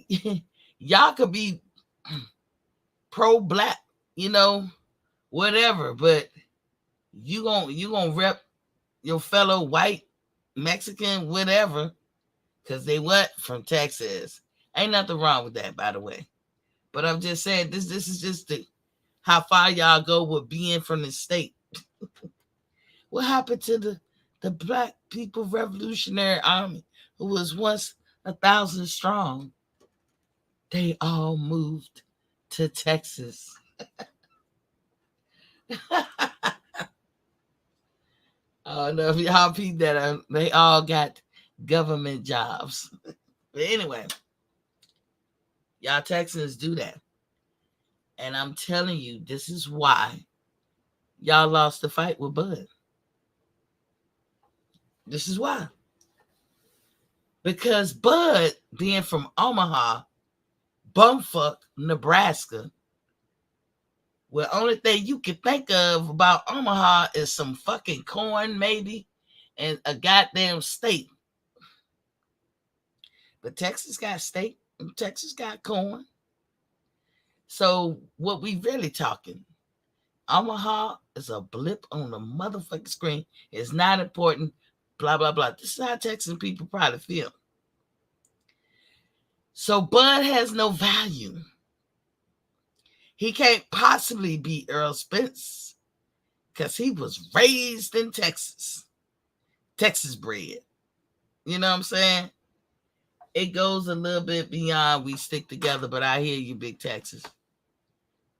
y'all could be pro-black, whatever, but you gonna rep your fellow white, Mexican, whatever, because they what? From Texas. Ain't nothing wrong with that, by the way. But I'm just saying, this is just how far y'all go with being from the state. What happened to the Black People Revolutionary Army, who was once 1,000 strong? They all moved to Texas. I don't know if y'all peeped that. They all got government jobs. But anyway, y'all Texans do that. And I'm telling you, this is why y'all lost the fight with Bud. This is why. Because Bud, being from Omaha, bumfuck Nebraska, well, only thing you can think of about Omaha is some fucking corn, maybe, and a goddamn steak. But Texas got steak, and Texas got corn. So what we really talking? Omaha is a blip on the motherfucking screen. It's not important. Blah blah blah. This is how Texan people probably feel. So Bud has no value. He can't possibly be Earl Spence because he was raised in Texas. Texas bred. You know what I'm saying? It goes a little bit beyond we stick together, but I hear you, Big Texas.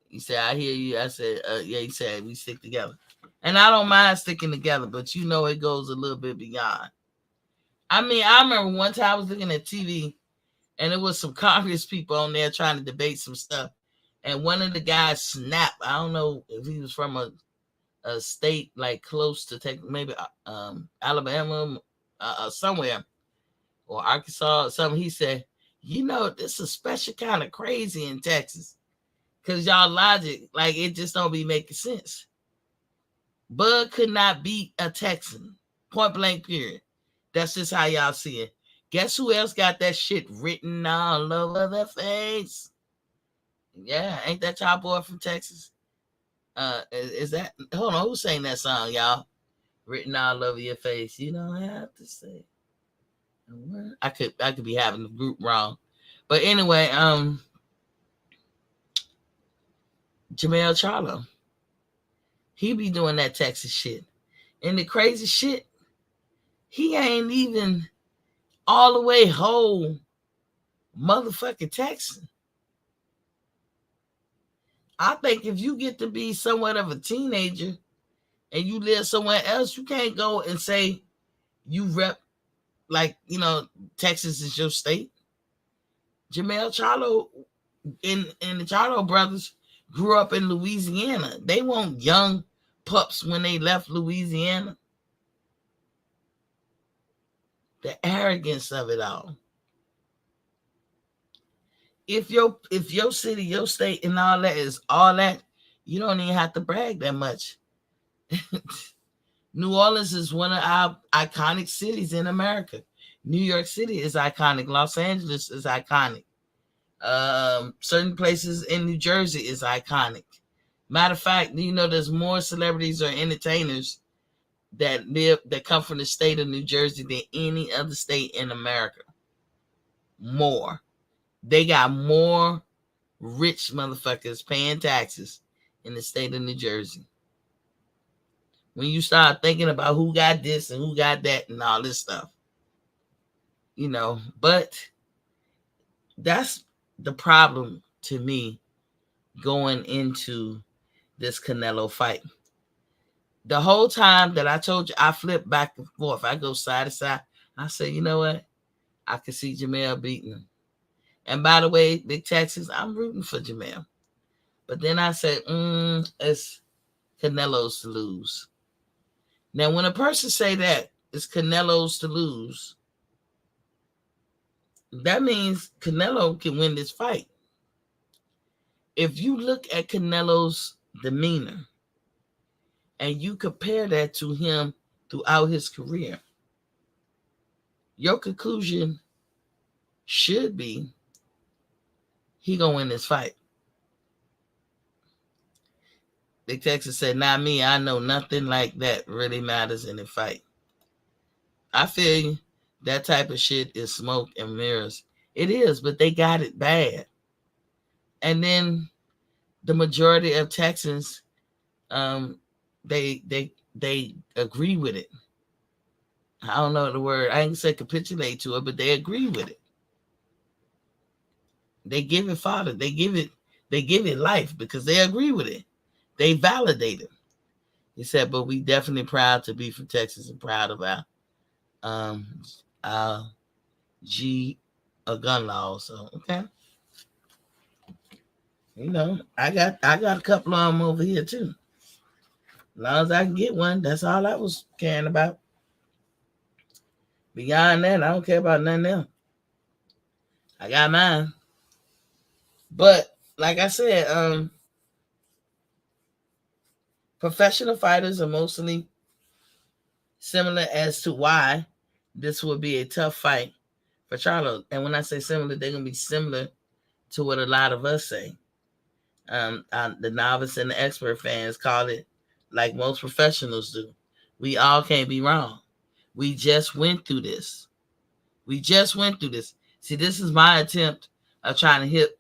He said, I hear you. I said, yeah, he said, we stick together. And I don't mind sticking together, but it goes a little bit beyond. I mean, I remember one time I was looking at TV and it was some Congress people on there trying to debate some stuff. And one of the guys snapped. I don't know if he was from a a state like close to maybe Alabama, somewhere, or Arkansas or something. He said, this is a special kind of crazy in Texas. Cause y'all logic, like it just don't be making sense. Bud could not beat a Texan. Point blank period. That's just how y'all see it. Guess who else got that shit written all over their face? Yeah, ain't that y'all boy from Texas? Is that, hold on, who sang that song, y'all? Written all over your face. You don't have to say a word. I could be having the group wrong. But anyway, Jermell Charlo. He be doing that Texas shit. And the crazy shit, he ain't even all the way whole motherfucking Texan. I think if you get to be somewhat of a teenager and you live somewhere else, you can't go and say you rep, like, Texas is your state. Jermell Charlo and the Charlo brothers grew up in Louisiana. They weren't young pups when they left Louisiana. The arrogance of it all. If your city, your state, and all that is all that, you don't even have to brag that much. New Orleans is one of our iconic cities in America. New York City is iconic. Los Angeles is iconic. Certain places in New Jersey is iconic. Matter of fact, there's more celebrities or entertainers that come from the state of New Jersey than any other state in America. More. They got more rich motherfuckers paying taxes in the state of New Jersey. When you start thinking about who got this and who got that and all this stuff. But that's the problem to me going into this Canelo fight. The whole time that I told you, I flip back and forth. I go side to side. I say, you know what? I can see Jermell beating him. And by the way, Big Texas, I'm rooting for Jermell. But then I said, it's Canelo's to lose. Now, when a person say that it's Canelo's to lose, that means Canelo can win this fight. If you look at Canelo's demeanor and you compare that to him throughout his career, your conclusion should be he gonna win this fight. Big Texas said, not me. I know nothing like that really matters in a fight. I feel you. That type of shit is smoke and mirrors. It is, but they got it bad. And then the majority of Texans, they agree with it. I don't know the word. I ain't say capitulate to it, but they agree with it. They give it fodder. They give it life because they agree with it. They validate it. He said, but we definitely proud to be from Texas and proud of our gun law. So okay. I got a couple of them over here too. As long as I can get one, that's all I was caring about. Beyond that, I don't care about nothing else. I got mine. But like I said, professional fighters are mostly similar as to why this would be a tough fight for Charlo. And when I say similar, they're going to be similar to what a lot of us say. The novice and the expert fans call it like most professionals do. We all can't be wrong. We just went through this. See, this is my attempt of trying to hit,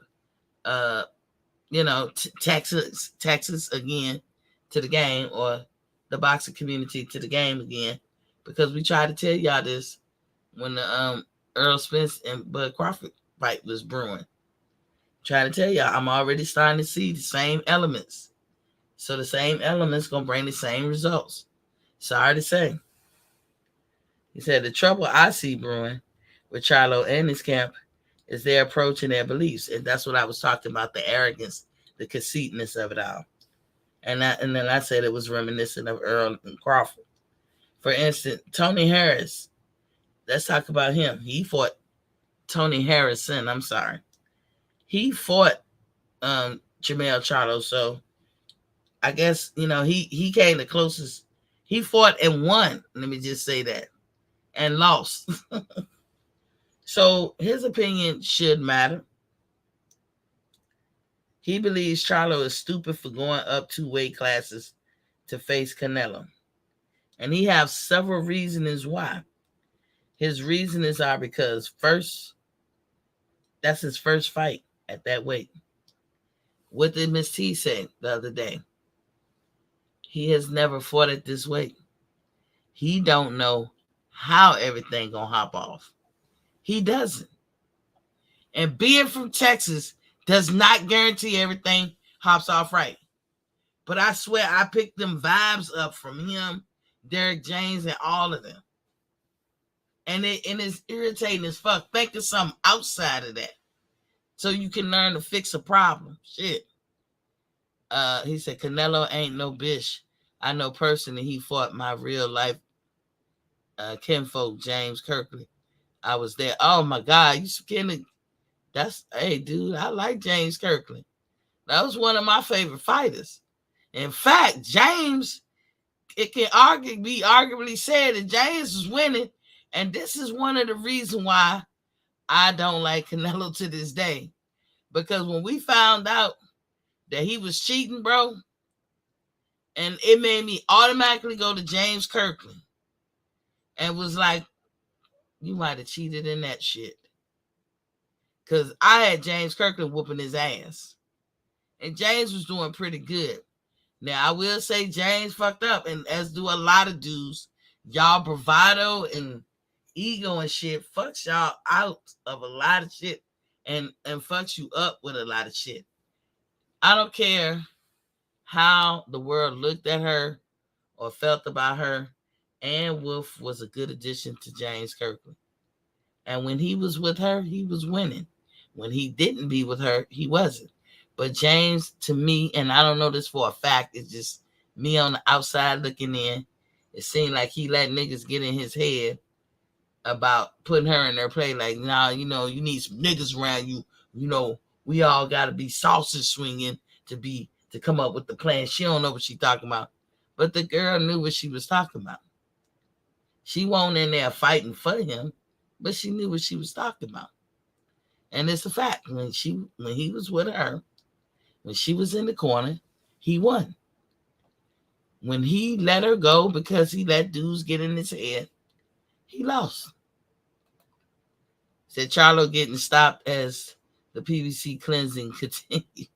Texas again to the game, or the boxing community to the game again, because we tried to tell y'all this when the Earl Spence and Bud Crawford fight was brewing. Trying to tell y'all, I'm already starting to see the same elements. So the same elements gonna bring the same results. Sorry to say. He said the trouble I see brewing with Charlo and his camp is their approach and their beliefs. And that's what I was talking about, the arrogance, the conceitness of it all. And then I said it was reminiscent of Earl and Crawford. For instance, Tony Harris. Let's talk about him. He fought Tony Harrison. I'm sorry. He fought Jermell Charlo. So I guess he came the closest. He fought and won. Let me just say that, and lost. So his opinion should matter. He believes Charlo is stupid for going up 2 weight classes to face Canelo, and he has several reasons why. His reasons are because first, that's his first fight at that weight. What did Miss T say the other day? He has never fought at this weight. He don't know how everything gonna hop off. He doesn't. And being from Texas does not guarantee everything hops off right. But I swear I picked them vibes up from him, Derek James, and all of them. And it's irritating as fuck. Think of something outside of that, so you can learn to fix a problem. Shit. He said Canelo ain't no bitch. I know personally he fought my real life kinfolk, James Kirkley. I was there. Oh my God, you kidding? Hey dude, I like James Kirkley. That was one of my favorite fighters. In fact, James, it can be arguably said that James was winning, and this is one of the reasons why I don't like Canelo to this day. Because when we found out that he was cheating, bro, and it made me automatically go to James Kirkley and was like, you might have cheated in that shit. Because I had James Kirkland whooping his ass. And James was doing pretty good. Now, I will say James fucked up, and as do a lot of dudes. Y'all bravado and ego and shit fucks y'all out of a lot of shit and fucks you up with a lot of shit. I don't care how the world looked at her or felt about her. Ann Wolf was a good addition to James Kirkland. And when he was with her, he was winning. When he didn't be with her, he wasn't. But James, to me, and I don't know this for a fact, it's just me on the outside looking in, it seemed like he let niggas get in his head about putting her in their play. Like, nah, you need some niggas around you. We all got to be sausage swinging to come up with the plan. She don't know what she talking about. But the girl knew what she was talking about. She wasn't in there fighting for him, but she knew what she was talking about. And it's a fact. When he was with her, when she was in the corner, he won. When he let her go because he let dudes get in his head, he lost. Said Charlo getting stopped as the PVC cleansing continued.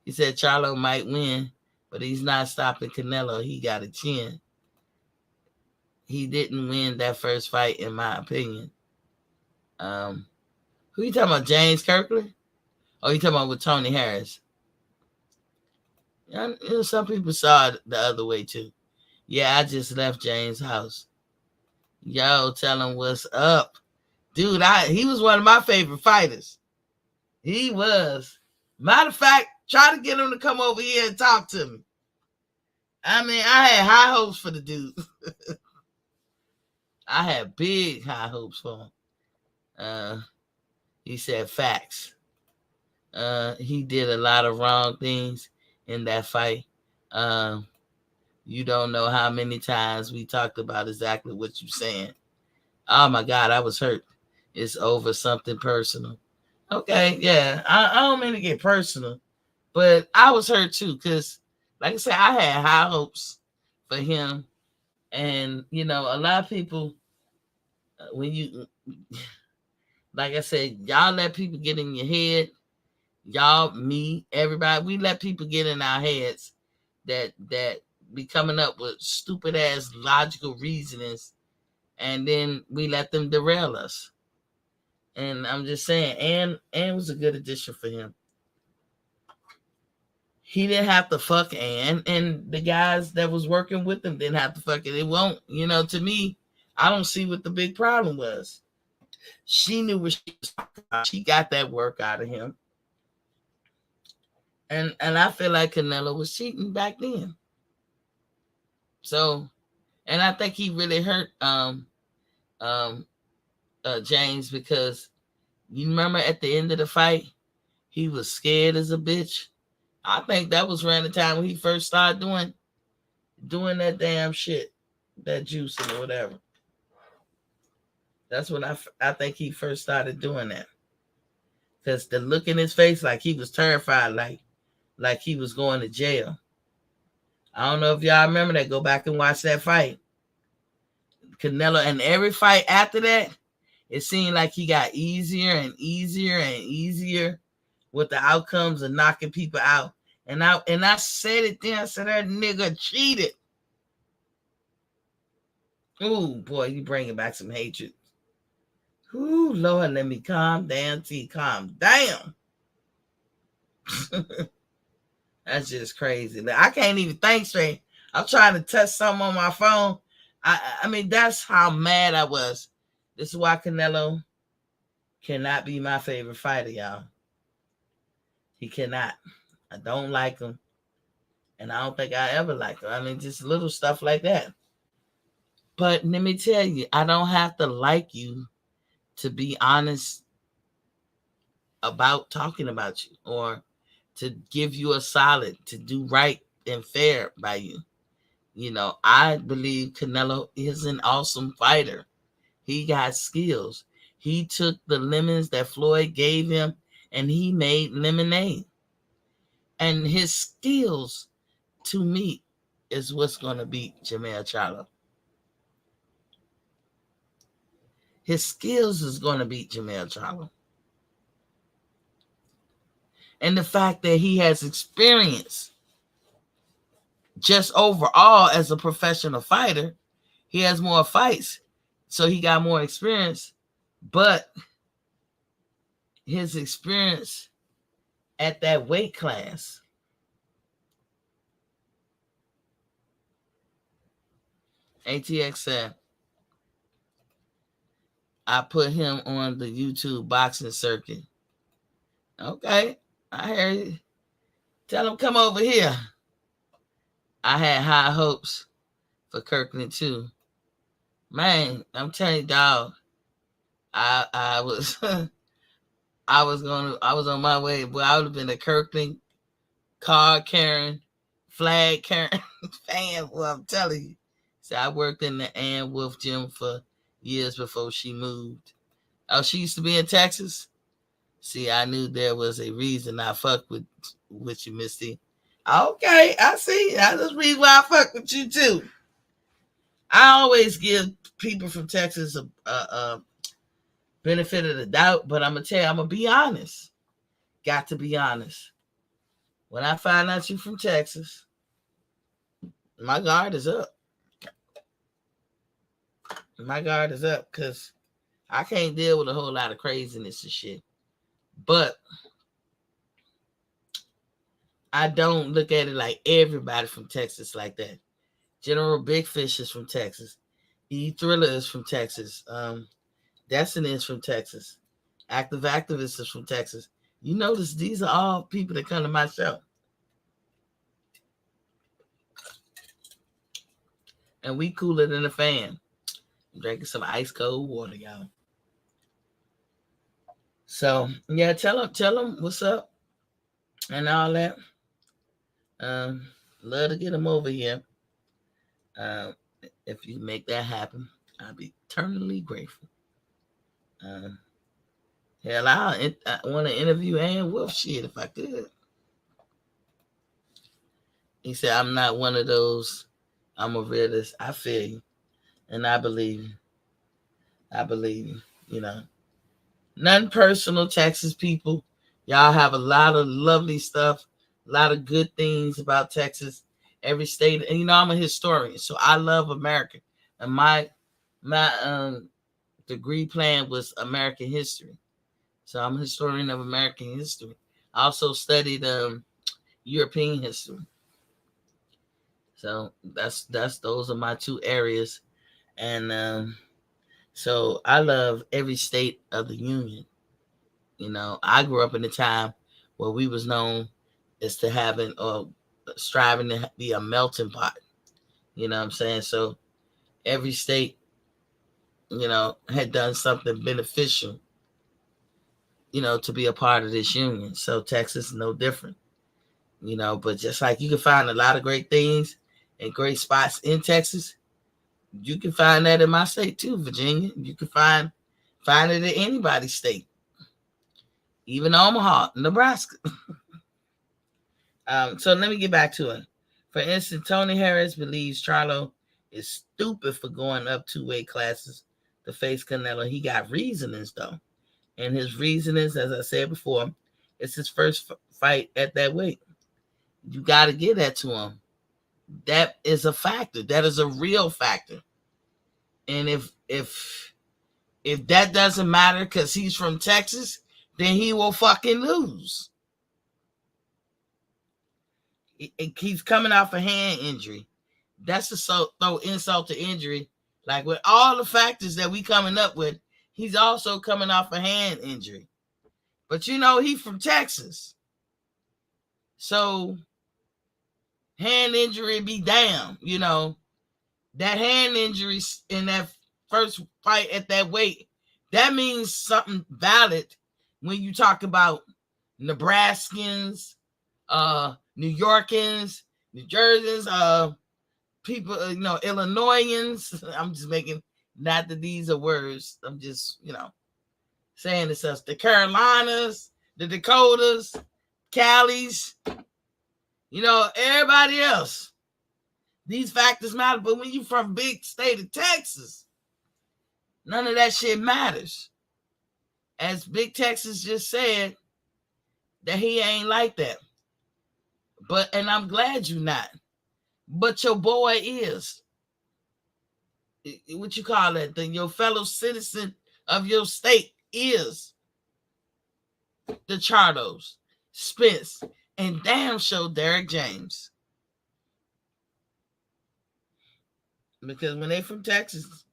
He said Charlo might win, but he's not stopping Canelo. He got a chin. He didn't win that first fight, in my opinion. Who you talking about, James Kirkland? Or you talking about with Tony Harris? Some people saw it the other way too. Yeah, I just left James' house. Yo, tell him what's up. Dude, he was one of my favorite fighters. He was. Matter of fact, try to get him to come over here and talk to me. I mean, I had high hopes for the dude. I had big high hopes for him. He said facts. He did a lot of wrong things in that fight. You don't know how many times we talked about exactly what you're saying. Oh my God, I was hurt. It's over something personal. Okay, yeah, I don't mean to get personal, but I was hurt too because, like I said, I had high hopes for him, and a lot of people, when you, like I said, y'all let people get in your head. Y'all, me, everybody, we let people get in our heads that be coming up with stupid ass logical reasonings, and then we let them derail us. And I'm just saying, Ann was a good addition for him. He didn't have to fuck Ann, and the guys that was working with him didn't have to fuck it. It won't, to me, I don't see what the big problem was. She knew what she was talking about. She got that work out of him. And I feel like Canelo was cheating back then. So, and I think he really hurt um James, because you remember at the end of the fight, he was scared as a bitch. I think that was around the time when he first started doing that damn shit, that juicing or whatever. That's when I think he first started doing that. Cause the look in his face, like he was terrified, like he was going to jail. I don't know if y'all remember that. Go back and watch that fight. Canelo, and every fight after that, it seemed like he got easier and easier and easier with the outcomes of knocking people out. And I said it then. I said that nigga cheated. Ooh, boy, you bringing back some hatred. Ooh, Lord, let me calm down. T, calm down. That's just crazy. I can't even think straight. I'm trying to touch something on my phone. I mean, that's how mad I was. This is why Canelo cannot be my favorite fighter, y'all. He cannot. I don't like him. And I don't think I ever like him. I mean, just little stuff like that. But let me tell you, I don't have to like you to be honest about talking about you, or to give you a solid, to do right and fair by you. You know, I believe Canelo is an awesome fighter. He got skills. He took the lemons that Floyd gave him and he made lemonade. And his skills, to me, is what's going to beat Jermell Charlo. His skills is going to beat Jermell Charlo. And the fact that he has experience just overall as a professional fighter, he has more fights, so he got more experience. But his experience at that weight class, ATX said, I put him on the YouTube boxing circuit. Okay, I heard you. Tell him come over here. I had high hopes for Kirkland too. Man, I'm telling you, dog. I was I was on my way, but I would have been a Kirkland card carrying, flag carrying fan. Well, I'm telling you. So I worked in the Ann Wolf gym for years before she moved. Oh, she used to be in Texas. See, I knew there was a reason I fucked with you, Misty. Okay, I see. That's the reason why I fuck with you too. I always give people from Texas a benefit of the doubt, but I'm gonna tell you, I'm gonna be honest. Got to be honest. When I find out you from Texas, my guard is up. My guard is up because I can't deal with a whole lot of craziness and shit. But I don't look at it like everybody from Texas like that. General Big Fish is from Texas. E Thriller is from Texas. Destiny is from Texas. Active Activist is from Texas. You notice these are all people that come to my show. And we cooler than a fan. I'm drinking some ice cold water, y'all. So yeah, tell them what's up and all that. Um, Love to get them over here. Um, if you make that happen, I'll be eternally grateful. Um, Hell, I want to interview Ann Wolf shit if I could. He said, I'm not one of those. I'm a realist. I feel you. And I believe you. I believe you. You know, nothing personal, Texas people. Y'all have a lot of lovely stuff, a lot of good things about Texas. Every state, and you know, I'm a historian, so I love America. And my degree plan was American history, so I'm a historian of American history. I also studied European history. So that's those are my two areas, and so I love every state of the union. You know, I grew up in a time where we was known is to having or striving to be a melting pot. You know what I'm saying? So every state, had done something beneficial, to be a part of this union. So Texas is no different, but just like you can find a lot of great things and great spots in Texas, you can find that in my state too, Virginia. You can find it in anybody's state, even Omaha, Nebraska. So let me get back to it. For instance, Tony Harris believes Charlo is stupid for going up 2 weight classes to face Canelo. He got reasonings, though. And his reasonings, as I said before, it's his first fight at that weight. You got to give that to him. That is a factor. That is a real factor. And if that doesn't matter because he's from Texas, then he will fucking lose. He's coming off a hand injury. That's a throw insult to injury. Like with all the factors that we coming up with, he's also coming off a hand injury. But he's from Texas. So hand injury be damn, that hand injury in that first fight at that weight, that means something valid when you talk about Nebraskans, New Yorkans, New Jerseyans, people, Illinoisans. I'm just making, not that these are words. I'm just, saying this stuff. The Carolinas, the Dakotas, Calis, everybody else. These factors matter. But when you from big state of Texas, none of that shit matters. As Big Texas just said, that he ain't like that. And I'm glad you not. But your boy is. What you call that? Your fellow citizen of your state is the Charlos, Spence, and damn sure Derek James. Because when they from Texas,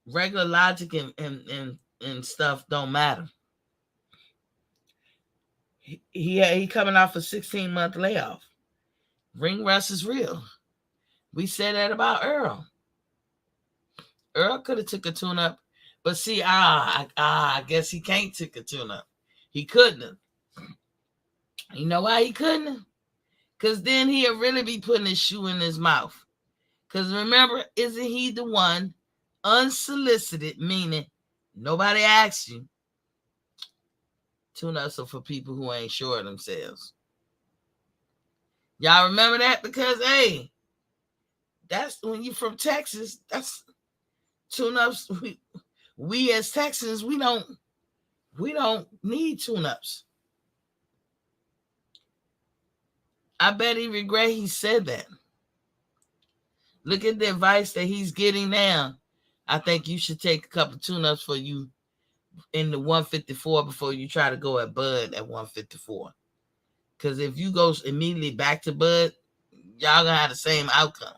regular logic and stuff don't matter. He coming off a 16-month layoff. Ring rust is real. We said that about Earl. Earl could have took a tune-up, but see, I guess he can't take a tune-up. He couldn't have. You know why he couldn't have? Because then he'll really be putting his shoe in his mouth. Because remember, isn't he the one unsolicited, meaning nobody asked you? Tune-ups are for people who ain't sure of themselves. Y'all remember that? Because, hey, that's when you from Texas, that's tune-ups. We as Texans, we don't need tune-ups. I bet he regret he said that. Look at the advice that he's getting now. I think you should take a couple tune-ups for you in the 154 before you try to go at Bud at 154. Because if you go immediately back to Bud, y'all gonna have the same outcome.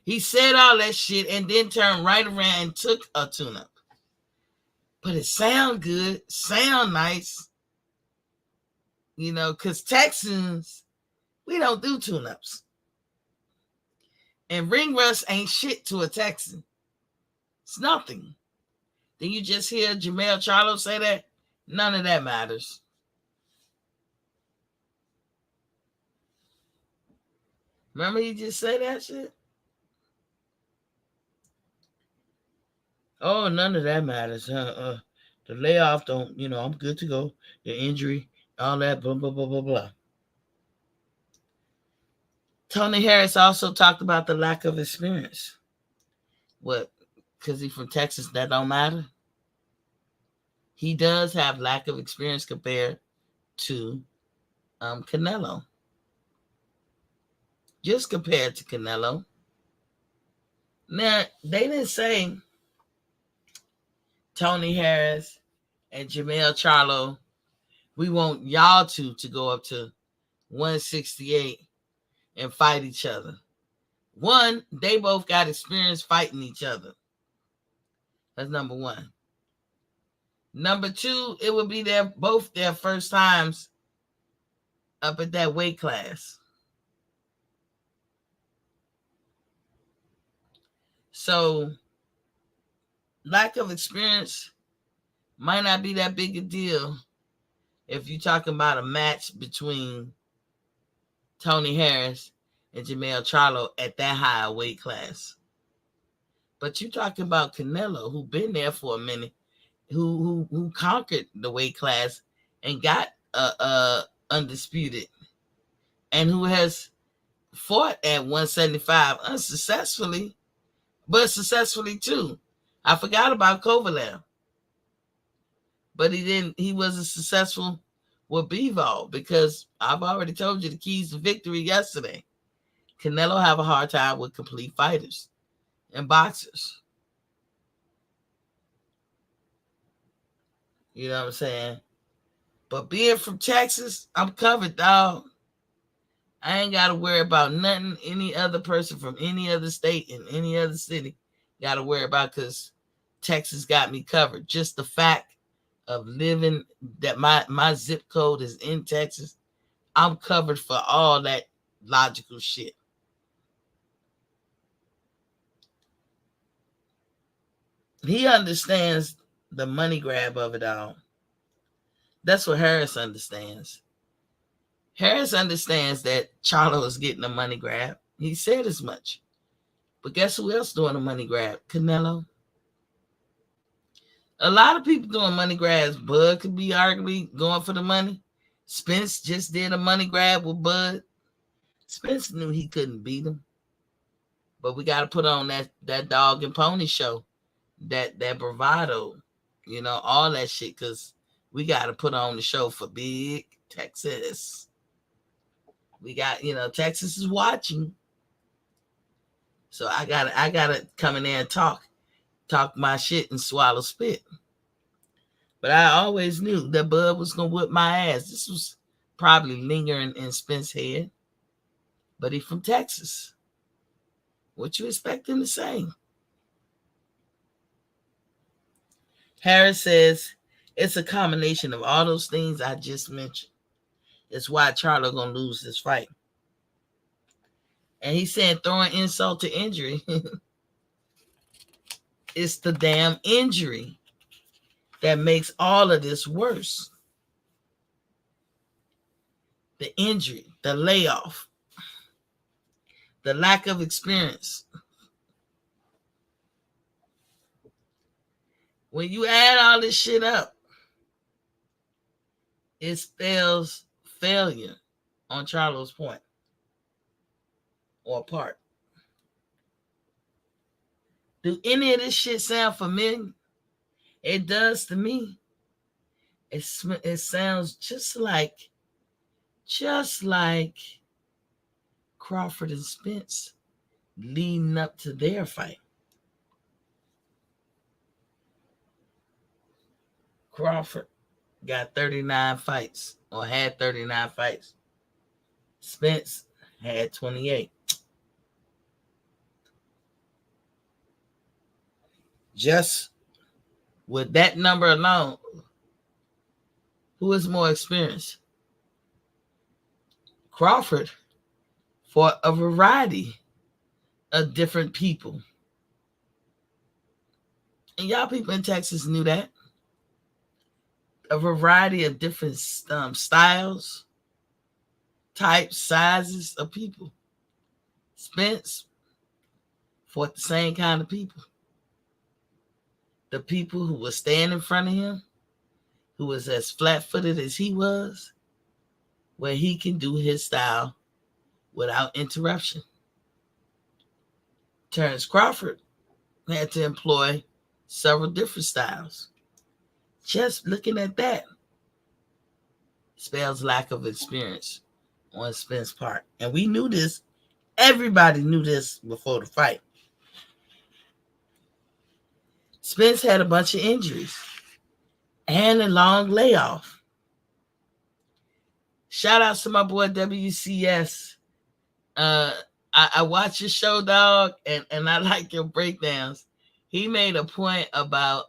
He said all that shit and then turned right around and took a tune-up. But it sound good, sound nice. Because Texans, we don't do tune-ups. And ring rust ain't shit to a Texan. It's nothing. Then you just hear Jermell Charlo say that? None of that matters. Remember he just said that shit? Oh, none of that matters. The layoff don't, I'm good to go. The injury, all that, blah, blah, blah, blah, blah. Tony Harris also talked about the lack of experience. What? Because he's from Texas, that don't matter? He does have lack of experience compared to Canelo. Just compared to Canelo. Now, they didn't say Tony Harris and Jermell Charlo, we want y'all to go up to 168 and fight each other. One, they both got experience fighting each other. That's number one. Number two, it would be both their first times up at that weight class. So lack of experience might not be that big a deal if you're talking about a match between Tony Harris and Jermell Charlo at that high weight class. But you're talking about Canelo, who been there for a minute, who conquered the weight class and got undisputed, and who has fought at 175 unsuccessfully, but successfully too. I forgot about Kovalev, but he wasn't successful with Bivol because I've already told you the keys to victory yesterday. Canelo have a hard time with complete fighters and boxers. You know what I'm saying? But being from Texas, I'm covered, dog. I ain't got to worry about nothing any other person from any other state in any other city got to worry about, because Texas got me covered. Just the fact of living, that my zip code is in Texas, I'm covered for all that logical shit. He understands the money grab of it all. That's what Harris understands. Harris understands that Charlo is getting a money grab. He said as much. But guess who else doing a money grab? Canelo. A lot of people doing money grabs. Bud could be arguably going for the money. Spence just did a money grab with Bud. Spence knew he couldn't beat him. But we got to put on that dog and pony show. That bravado. You know, all that shit. Because we got to put on the show for big Texas. We got, Texas is watching. So I gotta come in there and talk my shit and swallow spit. But I always knew that Bud was gonna whip my ass. This was probably lingering in Spence's head. But he from Texas. What you expect him to say? Harris says it's a combination of all those things I just mentioned. It's why Charlo gonna lose this fight. And he's saying throwing insult to injury. It's the damn injury that makes all of this worse. The injury, the layoff, the lack of experience. When you add all this shit up, it spells failure on Charlo's point or part. Do any of this shit sound familiar? It does to me. It sounds just like Crawford and Spence leading up to their fight. Crawford got 39 fights, or had 39 fights. Spence had 28. Just with that number alone, who is more experienced? Crawford, for a variety of different people. And y'all people in Texas knew that. A variety of different styles, types, sizes of people. Spence fought the same kind of people. The people who would stand in front of him, who was as flat-footed as he was, where he can do his style without interruption. Terrence Crawford had to employ several different styles. Just looking at that spells lack of experience on Spence's part. And we knew this. Everybody knew this before the fight. Spence had a bunch of injuries and a long layoff. Shout out to my boy WCS. I watch your show, dog, and I like your breakdowns. He made a point about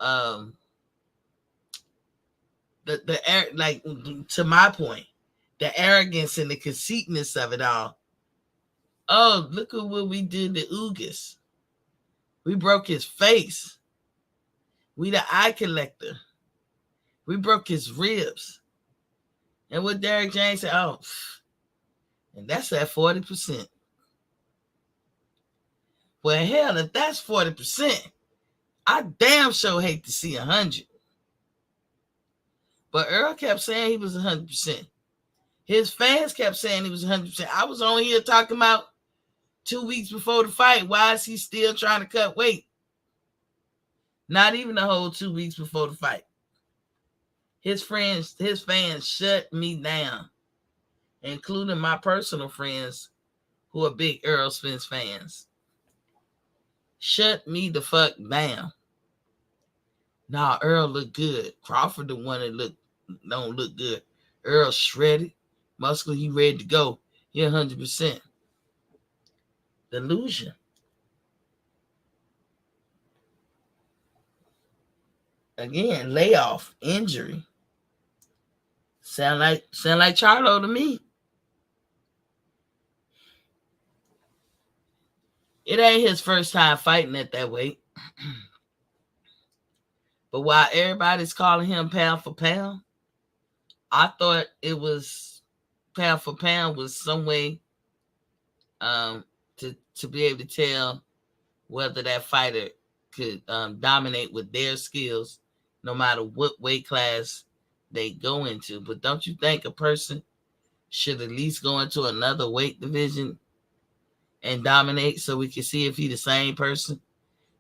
the air, like, to my point, The arrogance and the conceitness of it all. Oh, look at what we did to Ugas. We broke his face. We the eye collector. We broke his ribs. And what Derek James said, oh, and that's at 40%. Well, hell, if that's 40%, I damn sure hate to see 100. But Earl kept saying he was 100%. His fans kept saying he was 100%. I was on here talking about 2 weeks before the fight. Why is he still trying to cut weight? Not even the whole 2 weeks before the fight. His fans shut me down, including my personal friends who are big Earl Spence fans. Shut me the fuck down. Nah, Earl look good. Crawford the one that don't look good. Earl shredded, muscular, he ready to go. He 100%. Delusion. Again, layoff, injury. Sound like Charlo to me. It ain't his first time fighting at that weight. But while everybody's calling him pound for pound, I thought it was pound for pound was some way to be able to tell whether that fighter could dominate with their skills, no matter what weight class they go into. But don't you think a person should at least go into another weight division and dominate so we can see if he's the same person?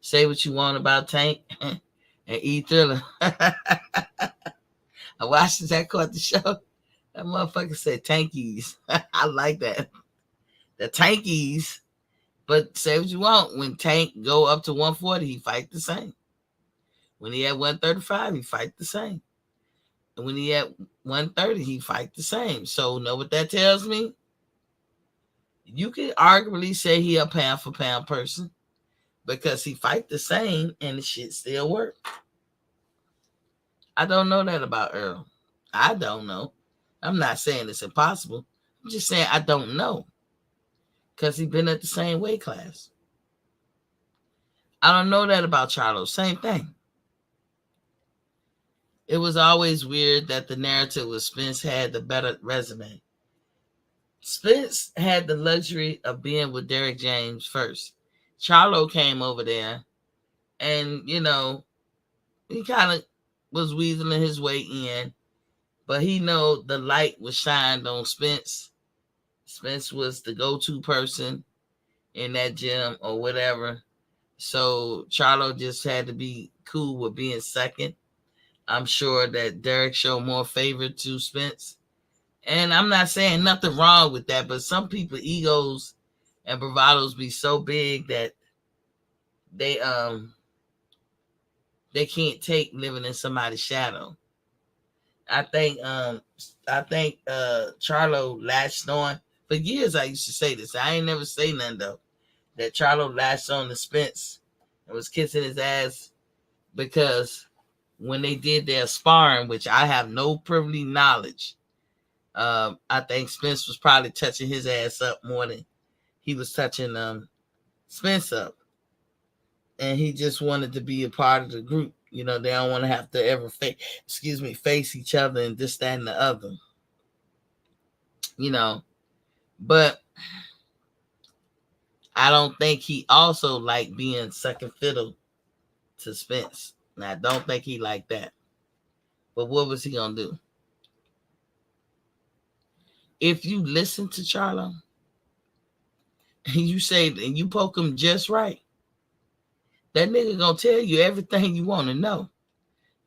Say what you want about Tank and E Thriller. I watched this. I caught the show. That motherfucker said Tankies. I like that. The Tankies. But say what you want. When Tank go up to 140, he fight the same. When he at 135, he fight the same. And when he at 130, he fight the same. So know what that tells me? You could arguably say he a pound for pound person because he fight the same and the shit still work. I don't know that about Earl. I don't know. I'm not saying it's impossible. I'm just saying I don't know. Because he been at the same weight class. I don't know that about Charlo. Same thing. It was always weird that the narrative was Spence had the better resume. Spence had the luxury of being with Derek James first. Charlo came over there and, he kind of was weaseling his way in, but he know the light was shined on Spence. Spence was the go-to person in that gym or whatever. So Charlo just had to be cool with being second. I'm sure that Derek showed more favor to Spence. And I'm not saying nothing wrong with that, but some people egos and bravados be so big that they can't take living in somebody's shadow. I think Charlo latched on. For years I used to say this. I ain't never say nothing though. That Charlo latched on to Spence and was kissing his ass because when they did their sparring, which I have no privy knowledge, I think Spence was probably touching his ass up more than he was touching Spence up. And he just wanted to be a part of the group. They don't want to have to ever face each other and this, that, and the other. But I don't think he also liked being second fiddle to Spence. And I don't think he liked that. But what was he going to do? If you listen to Charlo and you say, and you poke him just right, that nigga going to tell you everything you want to know.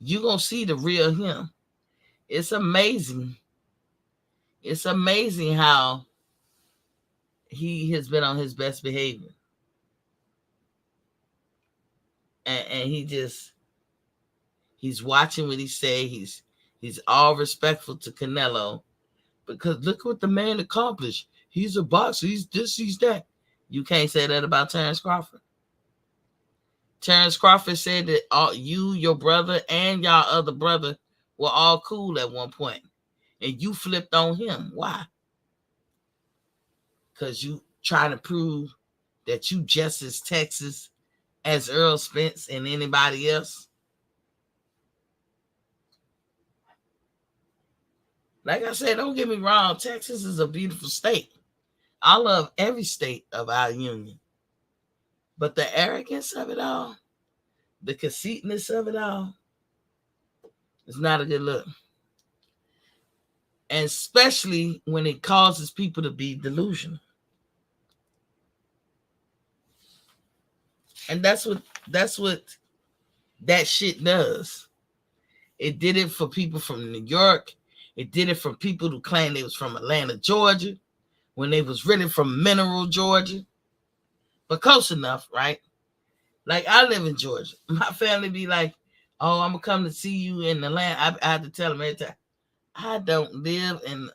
You going to see the real him. It's amazing. It's amazing how he has been on his best behavior. And he's watching what he say. He's all respectful to Canelo because look what the man accomplished. He's a boxer. He's this, he's that. You can't say that about Terrence Crawford. Terrence Crawford said that you, your brother, and y'all other brother were all cool at one point. and you flipped on him. Why? Because you trying to prove that you just as Texas as Earl Spence and anybody else. Like I said, don't get me wrong, Texas is a beautiful state. I love every state of our union. But the arrogance of it all, the conceitness of it all, is not a good look. And especially when it causes people to be delusional. And that's what that shit does. It did it for people from New York. It did it for people who claimed they was from Atlanta, Georgia, when they was really from Mineral, Georgia. But close enough, right? Like, I live in Georgia. My family be like, oh, I'm going to come to see you in Atlanta. I have to tell them every time, I don't live in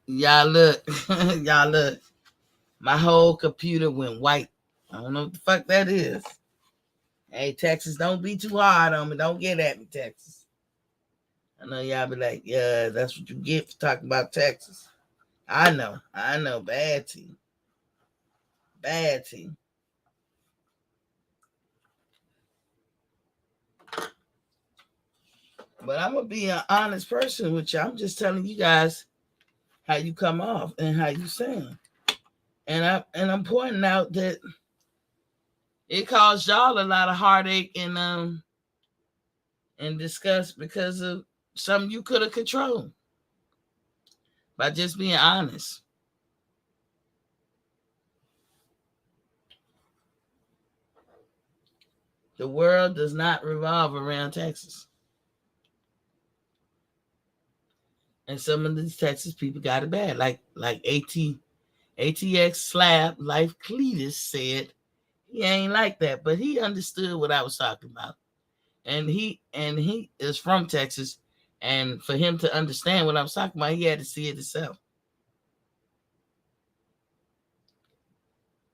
y'all look. Y'all look. My whole computer went white. I don't know what the fuck that is. Hey, Texas, don't be too hard on me. Don't get at me, Texas. I know y'all be like, yeah, that's what you get for talking about Texas. I know. Bad tea. Bad tea. But I'm going to be an honest person with you. I'm just telling you guys how you come off and how you sound. And I'm pointing out that it caused y'all a lot of heartache and disgust because of something you could have controlled by just being honest. The world does not revolve around Texas. And some of these Texas people got it bad. Like ATX Slab Life Cletus said he ain't like that, but he understood what I was talking about. And he is from Texas. And for him to understand what I was talking about, he had to see it himself.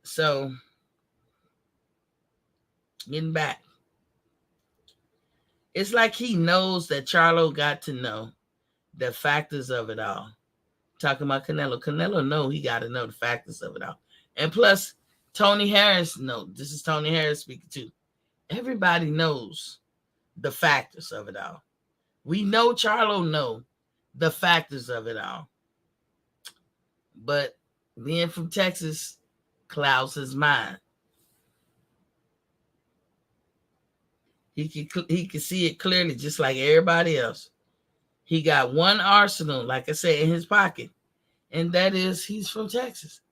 So, getting back. It's like he knows that Charlo got to know the factors of it all. Talking about Canelo. Canelo know he got to know the factors of it all. And plus, Tony Harris, no, this is Tony Harris speaking too. Everybody knows the factors of it all. We know Charlo know the factors of it all. But being from Texas clouds his mind. He can see it clearly, just like everybody else. He got one arsenal, like I said, in his pocket, and that is he's from Texas.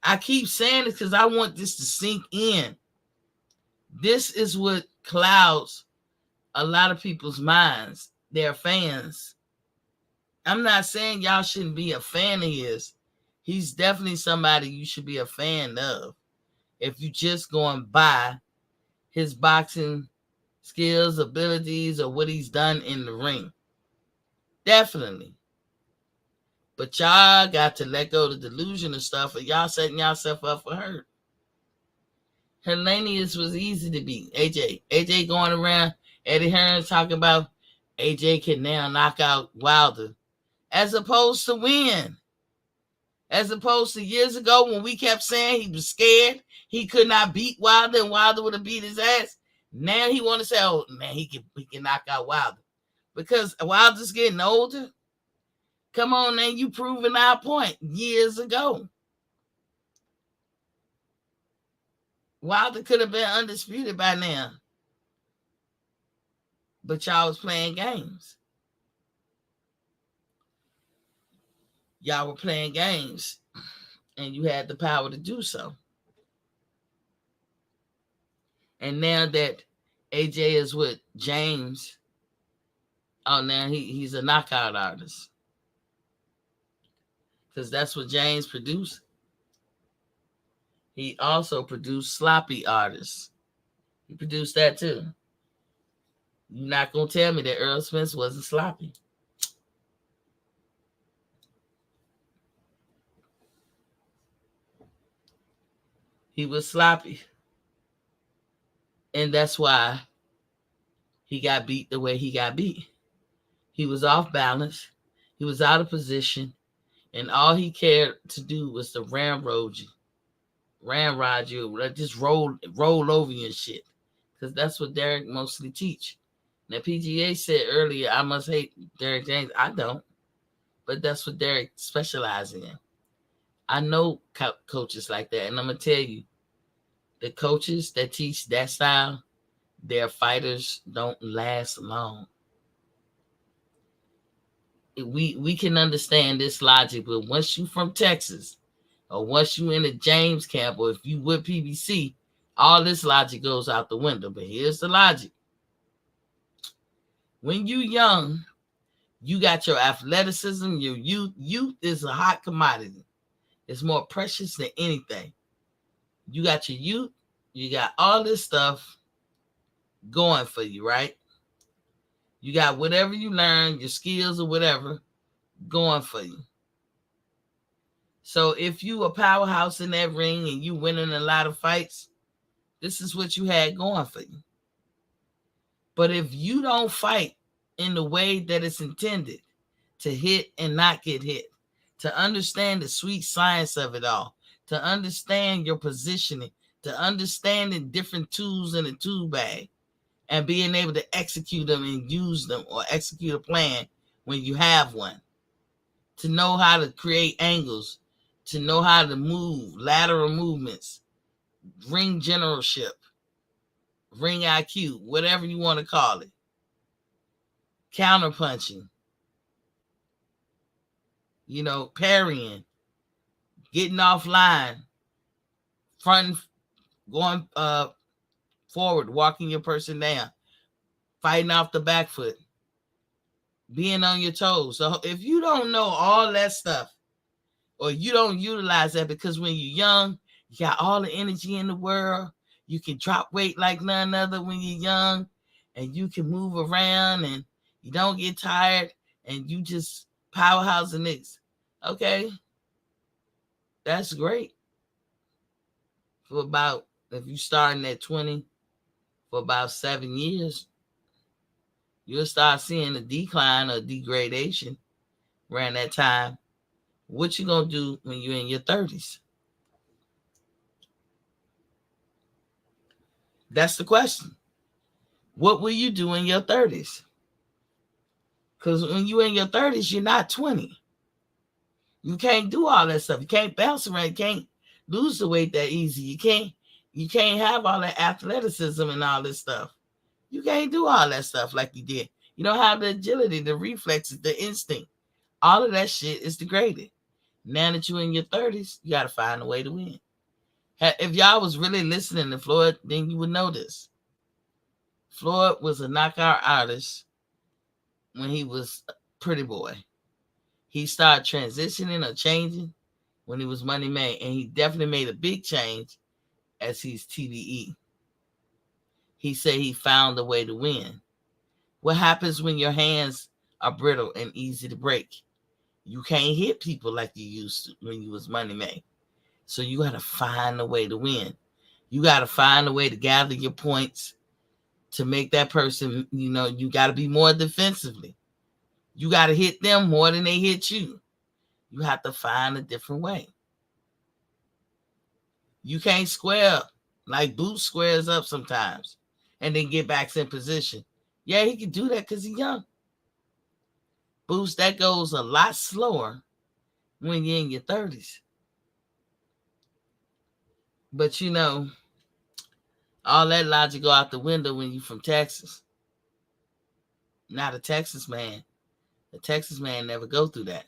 I keep saying this because I want this to sink in. This is what clouds a lot of people's minds. They're fans. I'm not saying y'all shouldn't be a fan of his. He's definitely somebody you should be a fan of. If you just going by his boxing skills, abilities, or what he's done in the ring. Definitely. But y'all got to let go of the delusion and stuff, or y'all setting yourself up for hurt. Hellenius was easy to beat. AJ going around, Eddie Hearn talking about AJ can now knock out Wilder as opposed to win. As opposed to years ago when we kept saying he was scared, he could not beat Wilder, and Wilder would have beat his ass. Now he want to say, oh, man, he can knock out Wilder. Because Wilder's getting older. Come on, man, you proven our point years ago. Wilder could have been undisputed by now. But y'all was playing games. Y'all were playing games. And you had the power to do so. And now that AJ is with James, oh, now he's a knockout artist. Because that's what James produced. He also produced sloppy artists. He produced that too. You're not going to tell me that Earl Spence wasn't sloppy. He was sloppy. And that's why he got beat the way he got beat. He was off balance. He was out of position. And all he cared to do was to ramrod you, just roll over you and shit. Because that's what Derek mostly teach. Now, PGA said earlier, I must hate Derek James. I don't. But that's what Derek specializes in. I know coaches like that. And I'm going to tell you, the coaches that teach that style, their fighters don't last long. We can understand this logic, but once you from Texas, or once you in the James camp, or if you with PBC, all this logic goes out the window. But here's the logic. When you young, you got your athleticism, your youth. Youth is a hot commodity. It's more precious than anything. You got your youth, you got all this stuff going for you, right? You got whatever you learn, your skills or whatever, going for you. So if you a powerhouse in that ring and you winning a lot of fights, this is what you had going for you. But if you don't fight in the way that it's intended, to hit and not get hit, to understand the sweet science of it all, to understand your positioning, to understand the different tools in the tool bag, and being able to execute them and use them, or execute a plan when you have one, to know how to create angles, to know how to move, lateral movements, ring generalship, ring IQ, whatever you want to call it, counterpunching, parrying, getting offline, front, going forward, walking your person down, fighting off the back foot, being on your toes. So if you don't know all that stuff, or you don't utilize that, because when you're young, you got all the energy in the world, you can drop weight like none other when you're young, and you can move around, and you don't get tired, and you just powerhouse the Knicks. Okay, that's great. For about, if you starting at 20, for about 7 years, you'll start seeing a decline or degradation around that time. What you gonna do when you're in your 30s? That's the question. What will you do in your 30s? Because when you're in your 30s, you're not 20. You can't do all that stuff. You can't bounce around. You can't lose the weight that easy. You can't have all that athleticism and all this stuff. You can't do all that stuff like you did. You don't have the agility, the reflexes, the instinct. All of that shit is degraded. Now that you're in your 30s, you got to find a way to win. If y'all was really listening to Floyd, then you would know this. Floyd was a knockout artist when he was a pretty boy. He started transitioning or changing when he was Money Man, and he definitely made a big change as he's TDE. He said he found a way to win. What happens when your hands are brittle and easy to break? You can't hit people like you used to when you was Money Man. So you got to find a way to win. You got to find a way to gather your points to make that person, you got to be more defensively. You got to hit them more than they hit you. You have to find a different way. You can't square up like Boots squares up sometimes and then get back in position. Yeah, he can do that because he's young. Boots, that goes a lot slower when you're in your 30s. But you know, all that logic go out the window when you from Texas. Not a Texas man. A Texas man never go through that.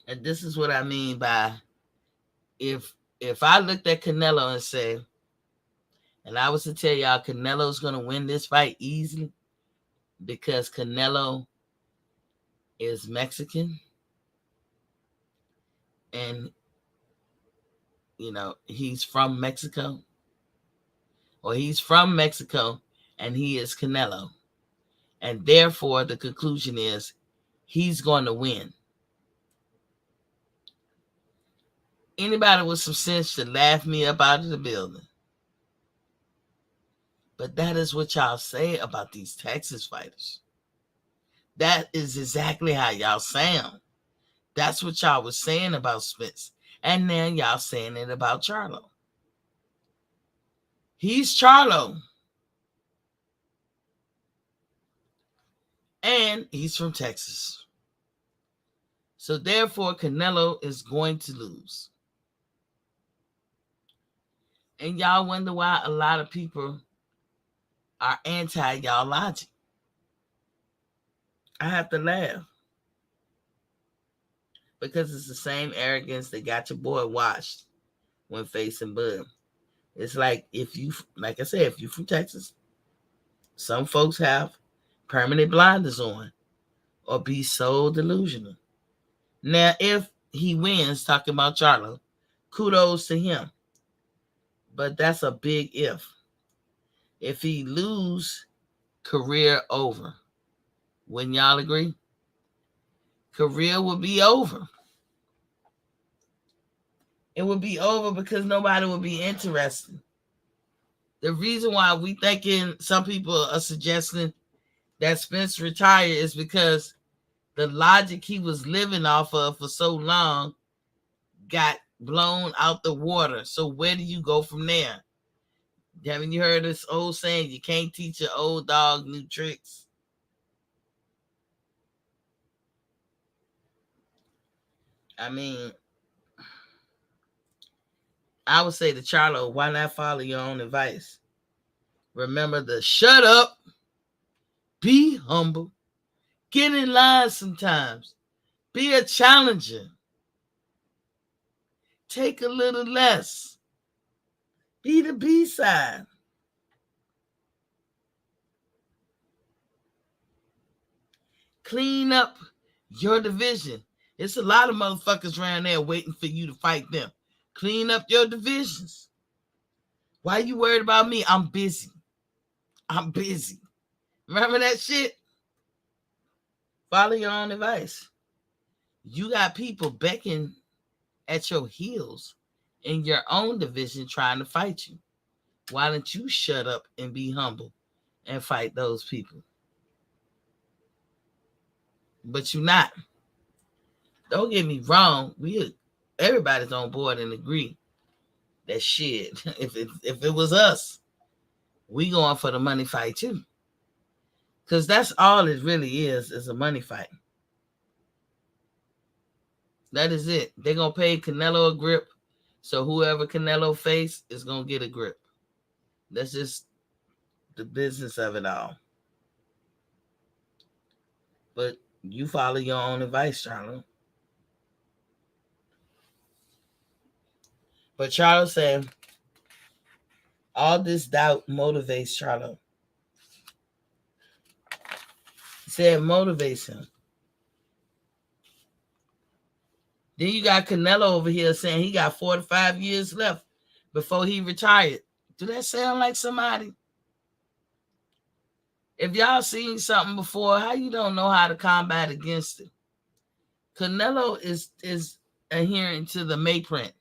And this is what I mean by if I looked at Canelo and said, and I was to tell y'all Canelo's gonna win this fight easily because Canelo is Mexican and you know he's from Mexico, or he's from Mexico and he is Canelo, and therefore the conclusion is he's going to win. Anybody with some sense should laugh me up out of the building. But that is what y'all say about these Texas fighters. That is exactly how y'all sound. That's what y'all was saying about Spence. And now y'all saying it about Charlo. He's Charlo. And he's from Texas. So therefore, Canelo is going to lose. And y'all wonder why a lot of people are anti y'all logic. I have to laugh. Because it's the same arrogance that got your boy washed when facing Bud. It's like if you, like I said, if you from Texas, some folks have permanent blinders on or be so delusional. Now, if he wins, talking about Charlo, kudos to him. But that's a big if. If he lose, career over. Wouldn't y'all agree? Career would be over. It would be over because nobody would be interested. The reason why we thinking some people are suggesting that Spence retire is because the logic he was living off of for so long got blown out the water. So where do you go from there? Haven't you heard this old saying, you can't teach an old dog new tricks? I mean, I would say to Charlo, why not follow your own advice? Remember the shut up, be humble, get in line sometimes, be a challenger, take a little less, be the B-side. Clean up your division. It's a lot of motherfuckers around there waiting for you to fight them. Clean up your divisions. Why you worried about me? I'm busy. I'm busy. Remember that shit? Follow your own advice. You got people becking at your heels in your own division trying to fight you. Why don't you shut up and be humble and fight those people? But you're not. Don't get me wrong. Everybody's on board and agree that shit. If it was us, we going for the money fight too. Because that's all it really is a money fight. That is it. They're going to pay Canelo a grip. So whoever Canelo face is going to get a grip. That's just the business of it all. But you follow your own advice, Charlo. But Charlo said, all this doubt motivates Charlo. He said it motivates him. Then you got Canelo over here saying he got 4 to 5 years left before he retired. Do that sound like somebody? If y'all seen something before, how you don't know how to combat against it? Canelo is adhering to the Mayprint.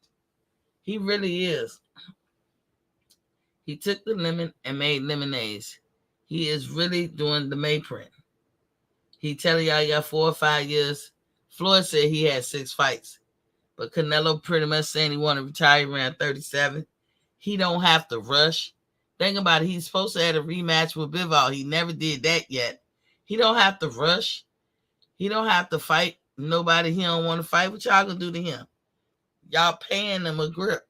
He really is. He took the lemon and made lemonades. He is really doing the Mayprint. He telling y'all he got 4 or 5 years. Floyd said he had 6 fights. But Canelo pretty much saying he want to retire around 37. He don't have to rush. Think about it. He's supposed to have a rematch with Bivol. He never did that yet. He don't have to rush. He don't have to fight nobody he don't want to fight. What y'all gonna do to him? Y'all paying him a grip.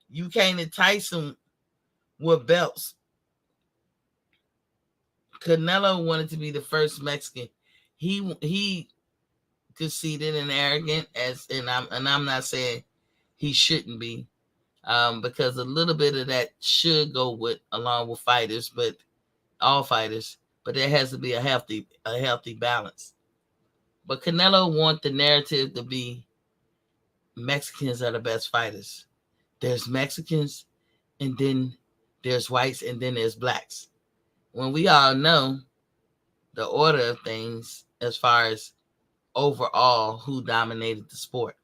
You can't entice him with belts. Canelo wanted to be the first Mexican. He conceited and arrogant, and I'm not saying he shouldn't be, because a little bit of that should go along with fighters, but all fighters. But there has to be a healthy balance. But Canelo wants the narrative to be Mexicans are the best fighters. There's Mexicans, and then there's whites, and then there's blacks. When we all know the order of things as far as overall who dominated the sport.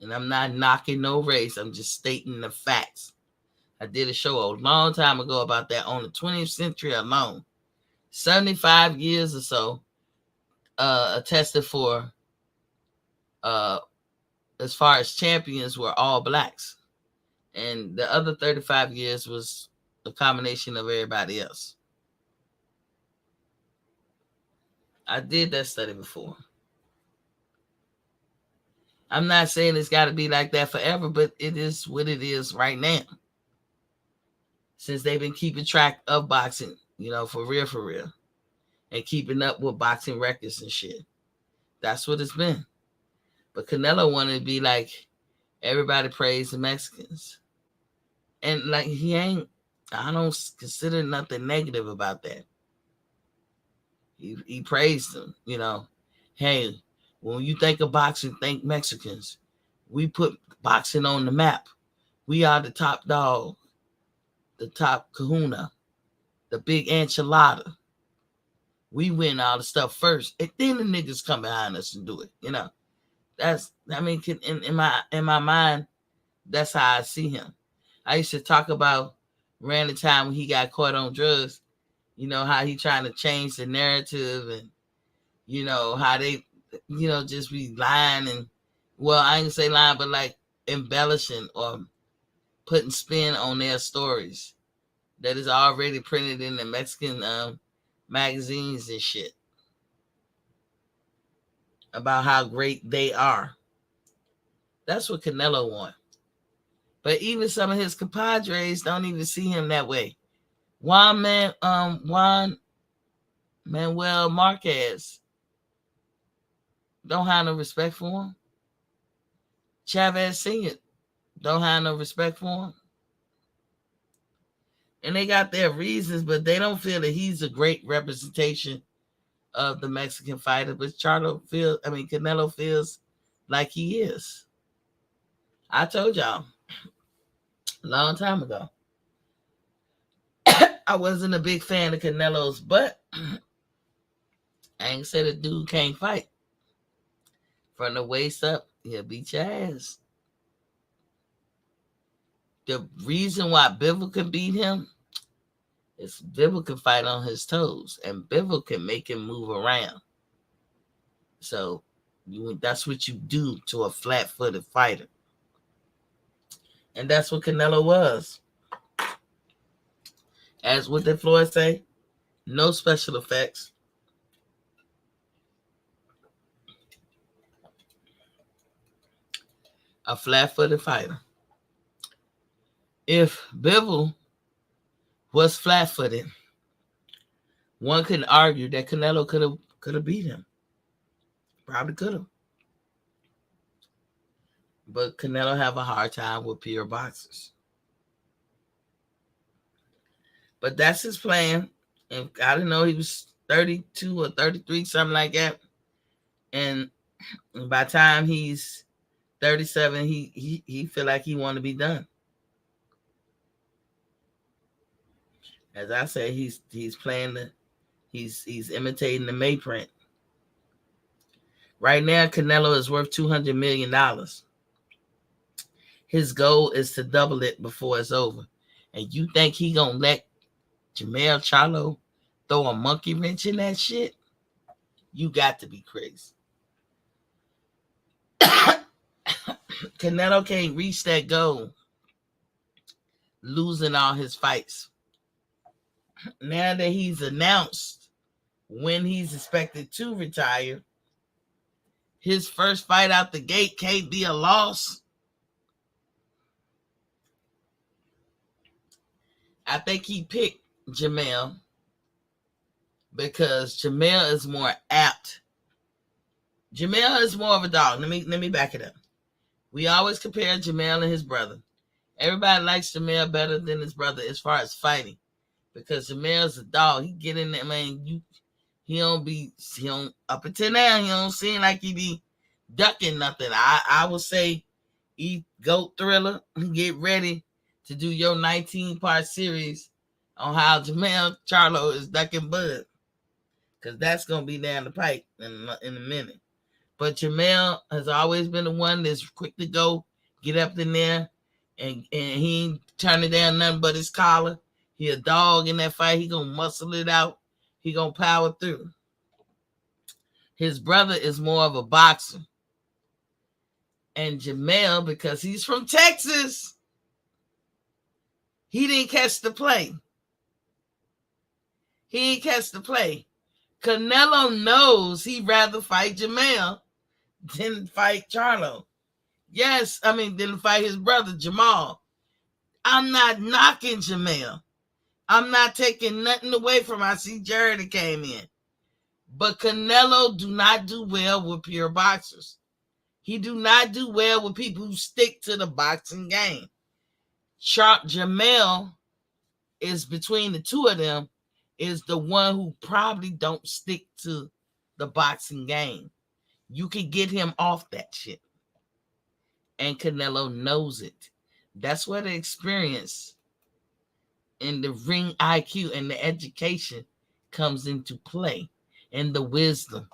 And I'm not knocking no race. I'm just stating the facts. I did a show a long time ago about that on the 20th century alone. 75 years or so attested for as far as champions were all blacks. And the other 35 years was a combination of everybody else. I did that study before. I'm not saying it's got to be like that forever, but it is what it is right now. Since they've been keeping track of boxing, for real, and keeping up with boxing records and shit. That's what it's been. But Canelo wanted to be like, everybody praise the Mexicans. And like I don't consider nothing negative about that. He praised them, Hey, when you think of boxing, think Mexicans. We put boxing on the map. We are the top dog, the top kahuna, the big enchilada. We win all the stuff first, and then the niggas come behind us and do it. In my mind, that's how I see him. I used to talk about around the time when he got caught on drugs, how he trying to change the narrative, and how they, just be lying, and I ain't gonna say lying, but like embellishing or putting spin on their stories that is already printed in the Mexican magazines and shit about how great they are. That's what Canelo wants. But even some of his compadres don't even see him that way. Juan Manuel Marquez don't have no respect for him. Chavez Sr. don't have no respect for him. And they got their reasons, but they don't feel that he's a great representation of the Mexican fighter. But Canelo feels like he is. I told y'all a long time ago, I wasn't a big fan of Canelo's, but I ain't said a dude can't fight. From the waist up, he'll beat your ass. The reason why Bivol can beat him is Bivol can fight on his toes, and Bivol can make him move around. So that's what you do to a flat-footed fighter. And that's what Canelo was. As what did Floyd say? No special effects. A flat-footed fighter. If Bivol was flat-footed, one could argue that Canelo could have beat him. Probably could have. But Canelo have a hard time with pure boxers. But that's his plan. And I didn't know he was 32 or 33, something like that. And by the time he's 37, he feel like he want to be done. As I said, he's playing he's imitating the Mayprint. Right now, Canelo is worth $200 million. His goal is to double it before it's over. And you think he gonna let Jermell Charlo throw a monkey wrench in that shit, you got to be crazy. Canelo can't reach that goal, losing all his fights. Now that he's announced when he's expected to retire, his first fight out the gate can't be a loss. I think he picked Jermell because Jermell is more apt. Jermell is more of a dog. Let me back it up. We always compare Jermell and his brother. Everybody likes Jermell better than his brother as far as fighting, because Jermell's a dog. He get in there, man. He don't up until now. He don't seem like he be ducking nothing. I would say, eat Goat Thriller. Get ready to do your 19-part series on how Jermell Charlo is ducking Bud, because that's gonna be down the pipe in a minute. But Jermell has always been the one that's quick to go, get up in there, and he ain't turning down nothing but his collar. He a dog in that fight. He gonna muscle it out. He gonna power through. His brother is more of a boxer. And Jermell, because he's from Texas, he didn't catch the play. He didn't catch the play. Canelo knows he'd rather fight Jermell than fight Charlo. Yes, than fight his brother Jermall. I'm not knocking Jermell. I'm not taking nothing away from him. I see Jared came in. But Canelo do not do well with pure boxers. He do not do well with people who stick to the boxing game. Jermell is, between the two of them, is the one who probably don't stick to the boxing game. You can get him off that shit. And Canelo knows it. That's where the experience and the ring IQ and the education comes into play, and the wisdom.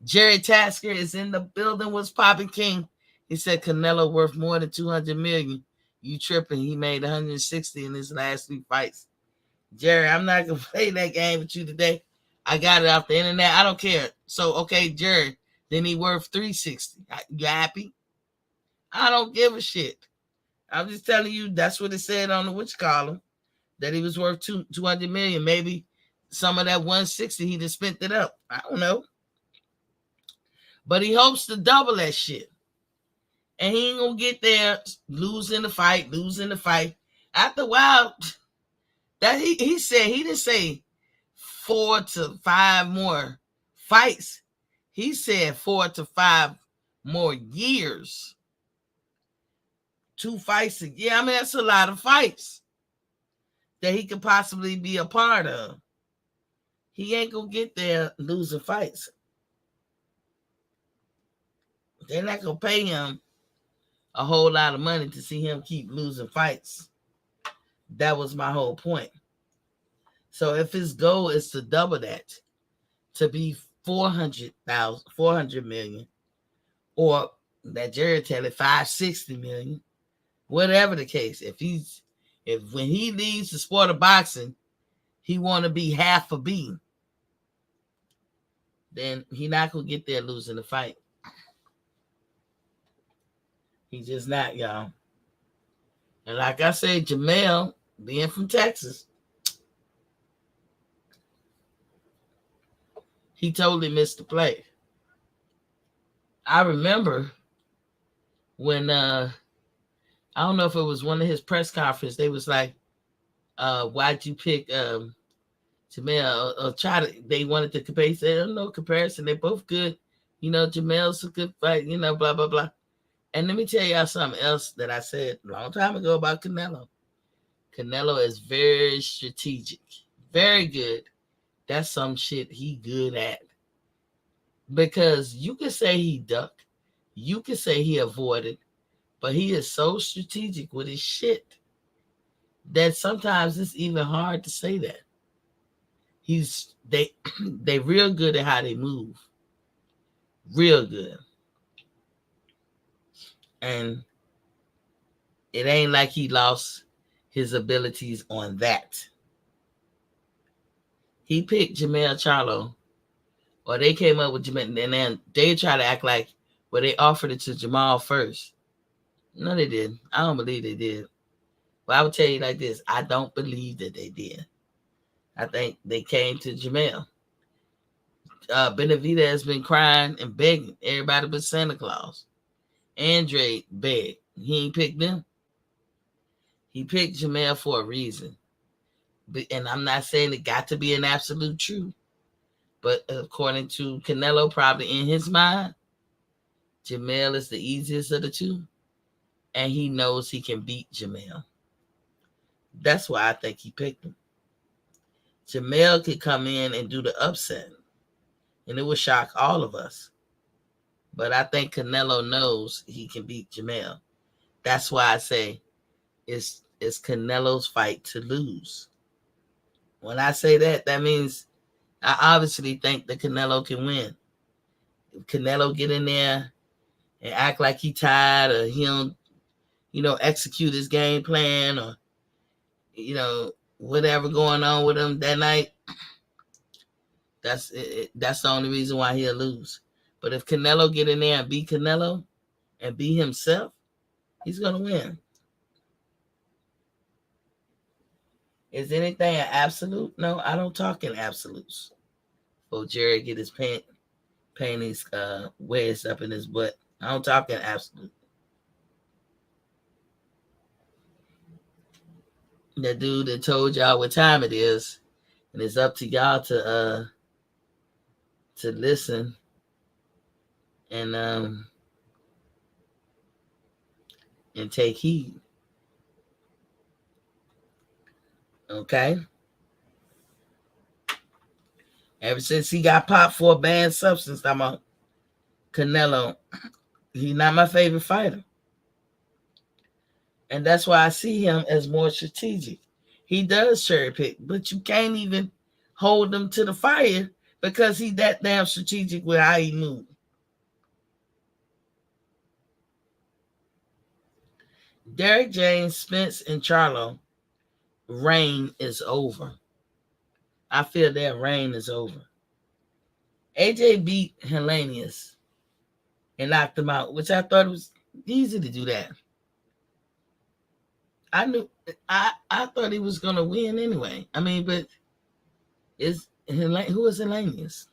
Jerry Tasker is in the building. What's popping, King? He said Canelo worth more than 200 million. You tripping? He made 160 in his last 3 fights. Jerry, I'm not gonna play that game with you today. I got it off the internet. I don't care. So, okay, Jerry, then he worth 360. You happy? I don't give a shit. I'm just telling you, that's what it said on the witch column, that he was worth 200 million. Maybe some of that 160 he just spent it up. I don't know. But he hopes to double that shit. And he ain't gonna get there losing the fight. After a while, that he said, he didn't say 4 to 5 more fights. He said 4 to 5 more years. 2 fights a year. That's a lot of fights that he could possibly be a part of. He ain't gonna get there losing fights. They're not gonna pay him a whole lot of money to see him keep losing fights. That was my whole point. So if his goal is to double that, to be 400 million, or that Jerry tell it 560 million, whatever the case, if when he leaves the sport of boxing, he want to be half a B, then he not gonna get there losing the fight. He just not, y'all. And like I said, Jermell, being from Texas, he totally missed the play. I remember when I don't know if it was one of his press conferences, they was like, why'd you pick Jermell? They wanted to compare. He said, no comparison. They're both good. Jermell's a good fight, blah, blah, blah. And let me tell y'all something else that I said a long time ago about Canelo. Canelo is very strategic. Very good. That's some shit he good at. Because you can say he ducked. You can say he avoided. But he is so strategic with his shit that sometimes it's even hard to say that. They real good at how they move. Real good. And it ain't like he lost his abilities on that. He picked Jermell Charlo, or they came up with Jermell, and then they try to act like, well, they offered it to Jermall first. No, they didn't. I don't believe they did. But I would tell you like this: I don't believe that they did. I think they came to Jermell. Benavida has been crying and begging everybody but Santa Claus. Andre begged. He ain't picked them. He picked Jermell for a reason. And I'm not saying it got to be an absolute truth. But according to Canelo, probably in his mind, Jermell is the easiest of the two. And he knows he can beat Jermell. That's why I think he picked him. Jermell could come in and do the upset. And it would shock all of us. But I think Canelo knows he can beat Jermell. That's why I say it's Canelo's fight to lose. When I say that, that means I obviously think that Canelo can win. If Canelo get in there and act like he tired, or he don't, execute his game plan, or, whatever going on with him that night, that's the only reason why he'll lose. But if Canelo get in there and beat Canelo and be himself, he's going to win. Is anything an absolute? No, I don't talk in absolutes. Oh, Jerry get his panties wedged up in his butt. I don't talk in absolute. That dude that told y'all what time it is, and it's up to y'all to listen and take heed. Okay? Ever since he got popped for a banned substance, I'm a Canelo. He's not my favorite fighter. And that's why I see him as more strategic. He does cherry pick, but you can't even hold him to the fire because he's that damn strategic with how he moves. Derrick James, Spence, and Charlo, reign is over. I feel their reign is over. AJ beat Helenius and knocked him out, which I thought it was easy to do that. I thought he was gonna win anyway. I mean, but who is Helenius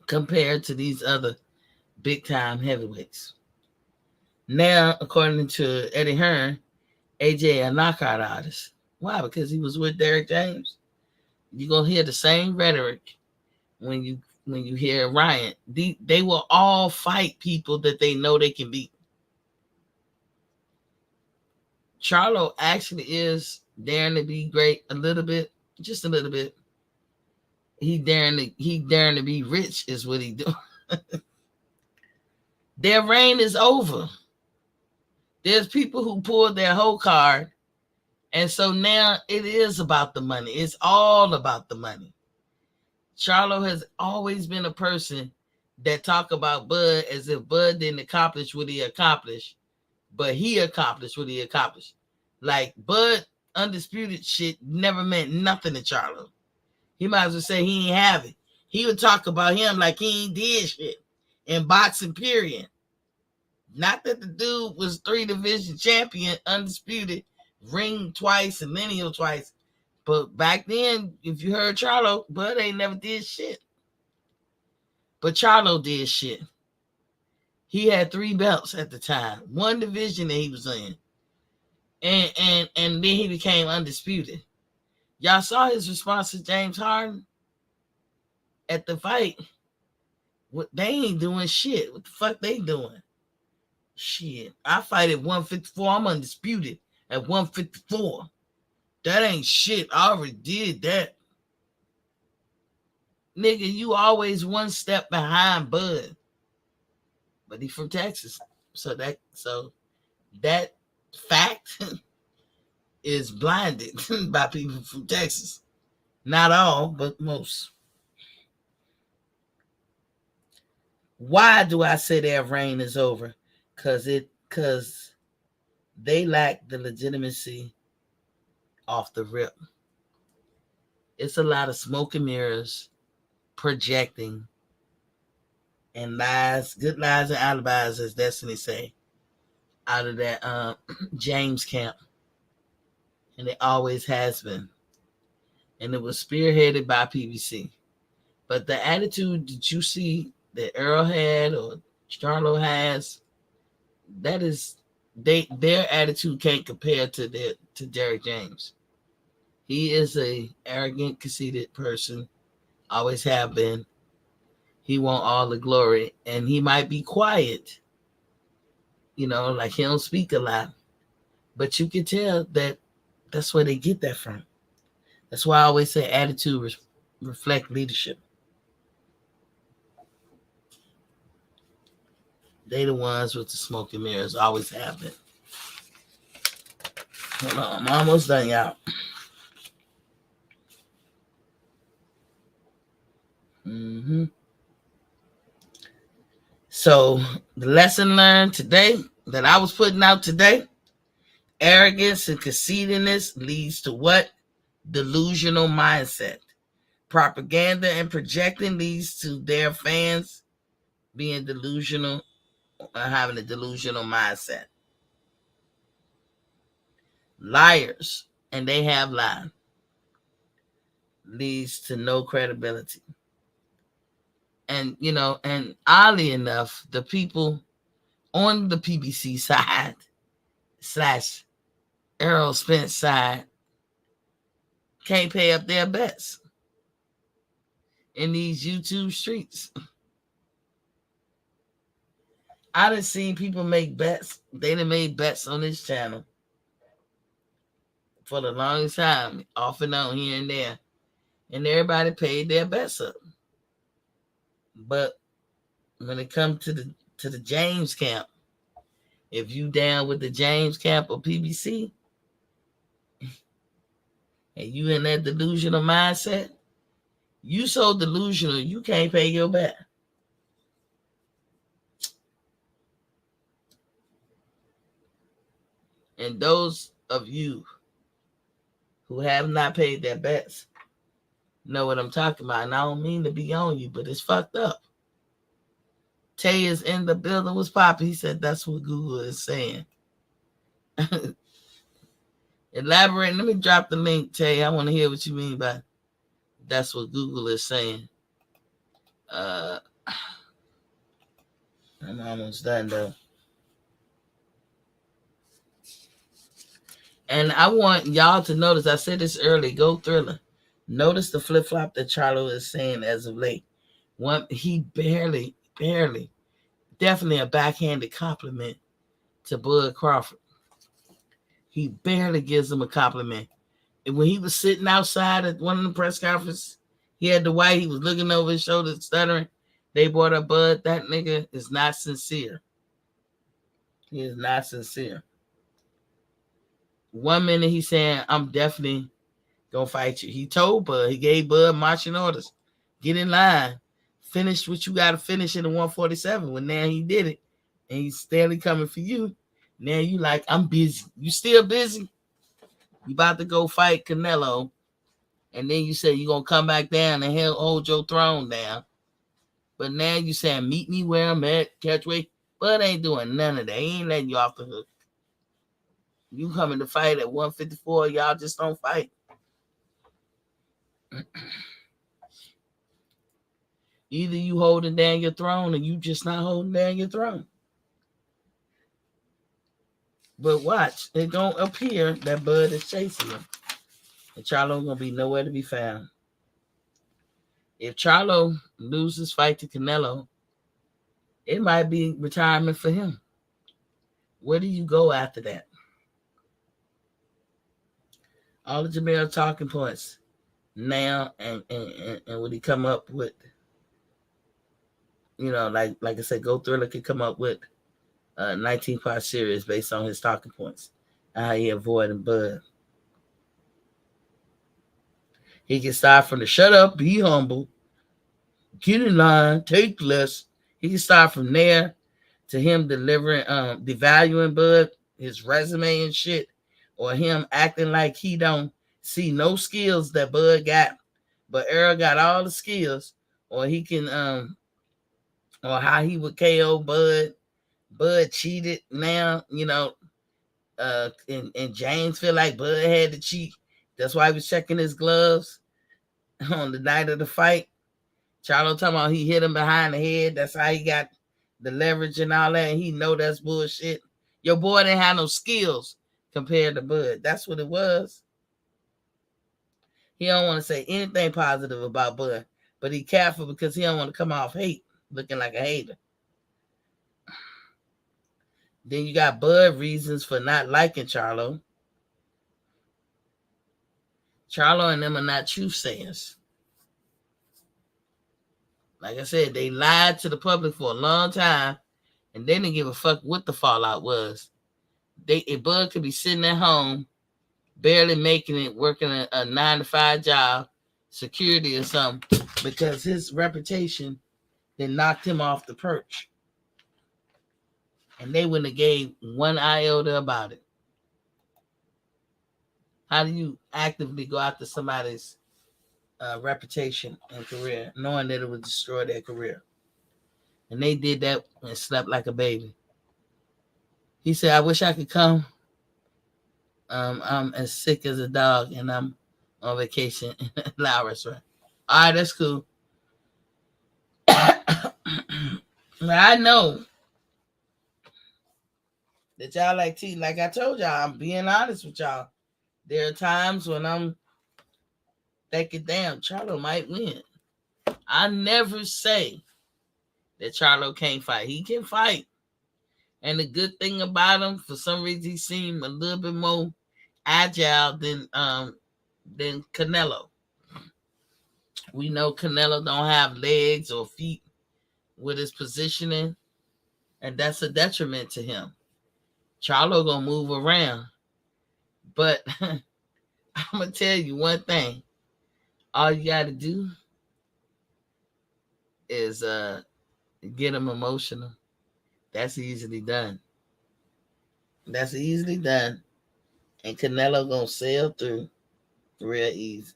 compared to these other big time heavyweights? Now, according to Eddie Hearn, AJ a knockout artist. Why? Because he was with Derrick James. You're gonna hear the same rhetoric when you hear Ryan. They will all fight people that they know they can beat. Charlo actually is daring to be great a little bit, just a little bit. He daring to be rich is what he do. Their reign is over. There's people who pulled their whole card, and so now it is about the money. It's all about the money. Charlo has always been a person that talk about Bud as if Bud didn't accomplish what he accomplished, but he accomplished what he accomplished. Like Bud undisputed shit never meant nothing to Charlo. He might as well say he ain't have it. He would talk about him like he ain't did shit in boxing, period. Not that the dude was 3 division champion, undisputed, ring twice and lineal twice. But back then, if you heard Charlo, Bud ain't never did shit. But Charlo did shit. He had 3 belts at the time, 1 division that he was in. And then he became undisputed. Y'all saw his response to James Harden at the fight. What they ain't doing shit. What the fuck they doing? Shit. I fight at 154. I'm undisputed at 154. That ain't shit. I already did that. Nigga, you always 1 step behind Bud. But he from Texas. So that fact is blinded by people from Texas. Not all, but most. Why do I say their reign is over? Because they lack the legitimacy off the rip. It's a lot of smoke and mirrors, projecting, and lies, good lies and alibis, as Destiny say, out of that James camp, and it always has been, and it was spearheaded by PBC. But the attitude that you see that Earl had or Charlo has, that is their attitude can't compare to Derrick James. He is a arrogant, conceited person, always have been. He want all the glory, and he might be quiet, like he don't speak a lot, but you can tell that that's where they get that from. That's why I always say attitude reflect leadership. They the ones with the smoke and mirrors, always have been. Hold on, I'm almost done, y'all. So the lesson learned today that I was putting out today: arrogance and conceitedness leads to what? Delusional mindset. Propaganda and projecting leads to their fans being delusional or having a delusional mindset. Liars, and they have lied, leads to no credibility. And and oddly enough, the people on the PBC side slash Errol Spence side can't pay up their bets in these YouTube streets. I done seen people make bets. They done made bets on this channel for the longest time, off and on here and there, and everybody paid their bets up. But when it comes to the James camp, if you down with the James camp or PBC, and you in that delusional mindset, you so delusional you can't pay your bet. And those of you who have not paid their bets know what I'm talking about. And I don't mean to be on you, but it's fucked up. Tay is in the building. What's poppin'? He said that's what Google is saying. Elaborate. Let me drop the link, Tay. I want to hear what you mean by that's what Google is saying. I'm almost done though. And I want y'all to notice, I said this early, go Thriller. Notice the flip-flop that Charlo is saying as of late. He barely, definitely a backhanded compliment to Bud Crawford. He barely gives him a compliment. And when he was sitting outside at one of the press conferences, he had the white, he was looking over his shoulder, stuttering. They brought up Bud. That nigga is not sincere. He is not sincere. 1 minute he's saying, I'm definitely gonna fight you. He told Bud, he gave Bud marching orders. Get in line. Finish what you gotta finish in the 147. When now he did it. And he's steadily coming for you. Now you like, I'm busy. You still busy? You about to go fight Canelo. And then you say you're gonna come back down and hold your throne down. But now you saying, meet me where I'm at, catch weight. Bud ain't doing none of that. He ain't letting you off the hook. You coming to fight at 154, y'all just don't fight. Either you holding down your throne or you just not holding down your throne. But watch, it gonna appear that Bud is chasing him. And Charlo gonna be nowhere to be found. If Charlo loses fight to Canelo, it might be retirement for him. Where do you go after that? All the Jermell talking points now, and when he come up with, like I said, Go Thriller could come up with a 19-part series based on his talking points and how he avoiding Bud. He can start from the shut up, be humble, get in line, take less. He can start from there to him delivering, devaluing Bud, his resume and shit, or him acting like he don't see no skills that Bud got But Earl got all the skills, or he can or how he would KO Bud. Bud cheated now, and James feel like Bud had to cheat. That's why he was checking his gloves on the night of the fight. Charlo talking about he hit him behind the head. That's how he got the leverage and all that. And he know that's bullshit. Your boy didn't have no skills compared to Bud. That's what it was. He don't want to say anything positive about Bud, but he careful because he don't want to come off looking like a hater. Then you got Bud reasons for not liking Charlo. Charlo and them are not truth sayers. Like I said, they lied to the public for a long time, and they didn't give a fuck what the fallout was. Bud could be sitting at home, barely making it, working a 9-to-5 job, security or something, because his reputation then knocked him off the perch. And they wouldn't have gave one iota about it. How do you actively go after somebody's reputation and career, knowing that it would destroy their career? And they did that and slept like a baby. He said, I wish I could come. I'm as sick as a dog, and I'm on vacation in a loud restaurant. All right, that's cool. I know that y'all like tea. Like I told y'all, I'm being honest with y'all. There are times when I'm thinking, damn, Charlo might win. I never say that Charlo can't fight. He can fight. And the good thing about him, for some reason, he seemed a little bit more agile than Canelo. We know Canelo don't have legs or feet with his positioning, and that's a detriment to him. Charlo gonna move around, but I'm gonna tell you one thing: all you gotta do is get him emotional. That's easily done. That's easily done, and Canelo gonna sail through real easy.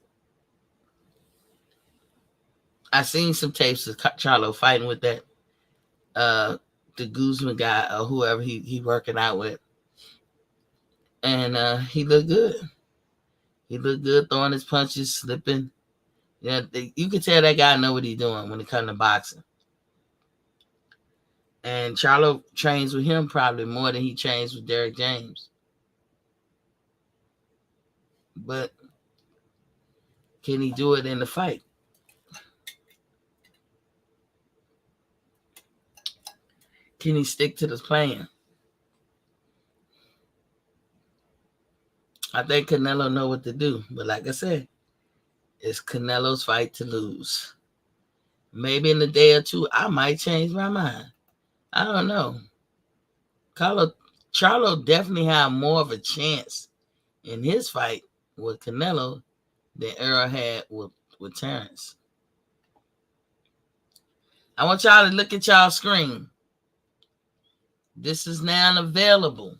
I seen some tapes of Charlo fighting with that the Guzman guy or whoever he working out with, and he looked good. He looked good throwing his punches, slipping. Yeah, you can tell that guy know what he's doing when it comes to boxing. And Charlo trains with him probably more than he trains with Derrick James. But can he do it in the fight? Can he stick to the plan? I think Canelo know what to do. But like I said, it's Canelo's fight to lose. Maybe in a day or two, I might change my mind. I don't know. Charlo definitely had more of a chance in his fight with Canelo than Earl had with Terrence. I want y'all to look at y'all screen. This is now available.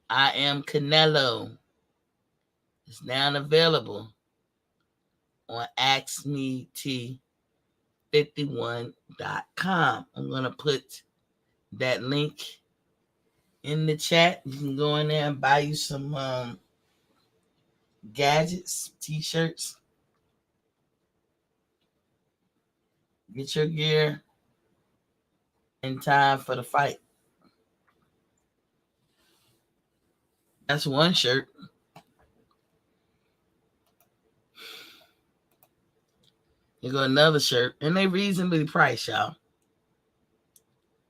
I am Canelo. It's now available on AskMeT51.com. I'm going to put that link in the chat. You can go in there and buy you some gadgets, t-shirts. Get your gear in time for the fight. That's one shirt. You got another shirt, and they reasonably priced, y'all.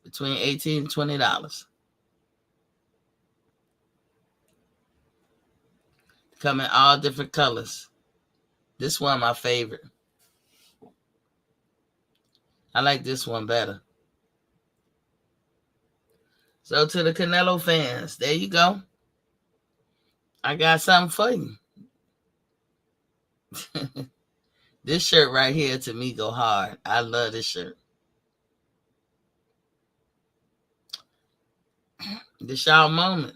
Between $18 and $20. Come in all different colors. This one my favorite. I like this one better. So to the Canelo fans, there you go. I got something for you. This shirt right here to me go hard. I love this shirt. This y'all moment.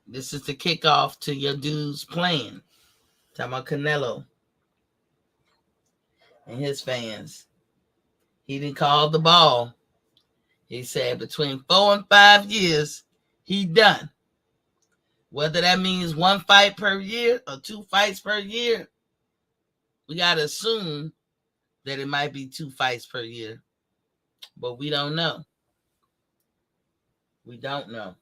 This is the kickoff to your dude's plan. Talking about Canelo and his fans. He didn't call the ball. He said between 4 and 5 years, he done. Whether that means 1 fight per year or 2 fights per year, we got to assume that it might be 2 fights per year. But we don't know. We don't know.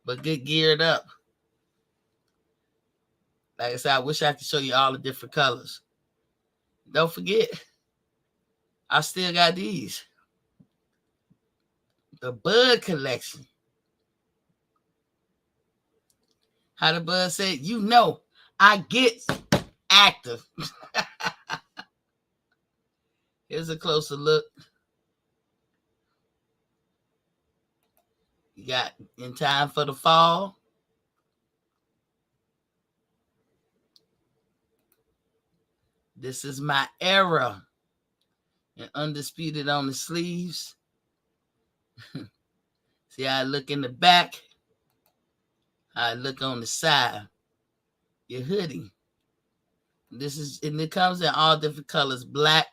But get geared up. Like I said, I wish I could show you all the different colors. Don't forget, I still got these. The Bud collection. How the Bud said, you know, I get active. Here's a closer look. You got In Time for the Fall. This Is My Era. And Undisputed on the sleeves. See how I look in the back? How I look on the side. Your hoodie. And it comes in all different colors, black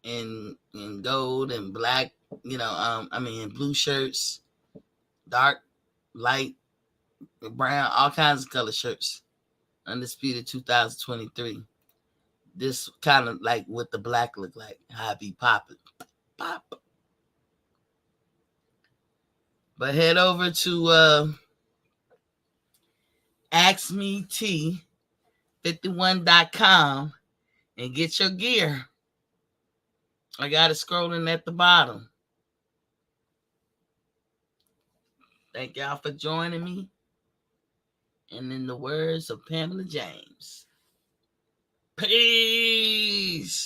and gold and black, blue shirts, dark, light, brown, all kinds of color shirts. Undisputed 2023. This kind of like what the black look like, how it be popping. Pop. But head over to AskMeT51.com and get your gear. I got it scrolling at the bottom. Thank y'all for joining me. And in the words of Pamela James, peace.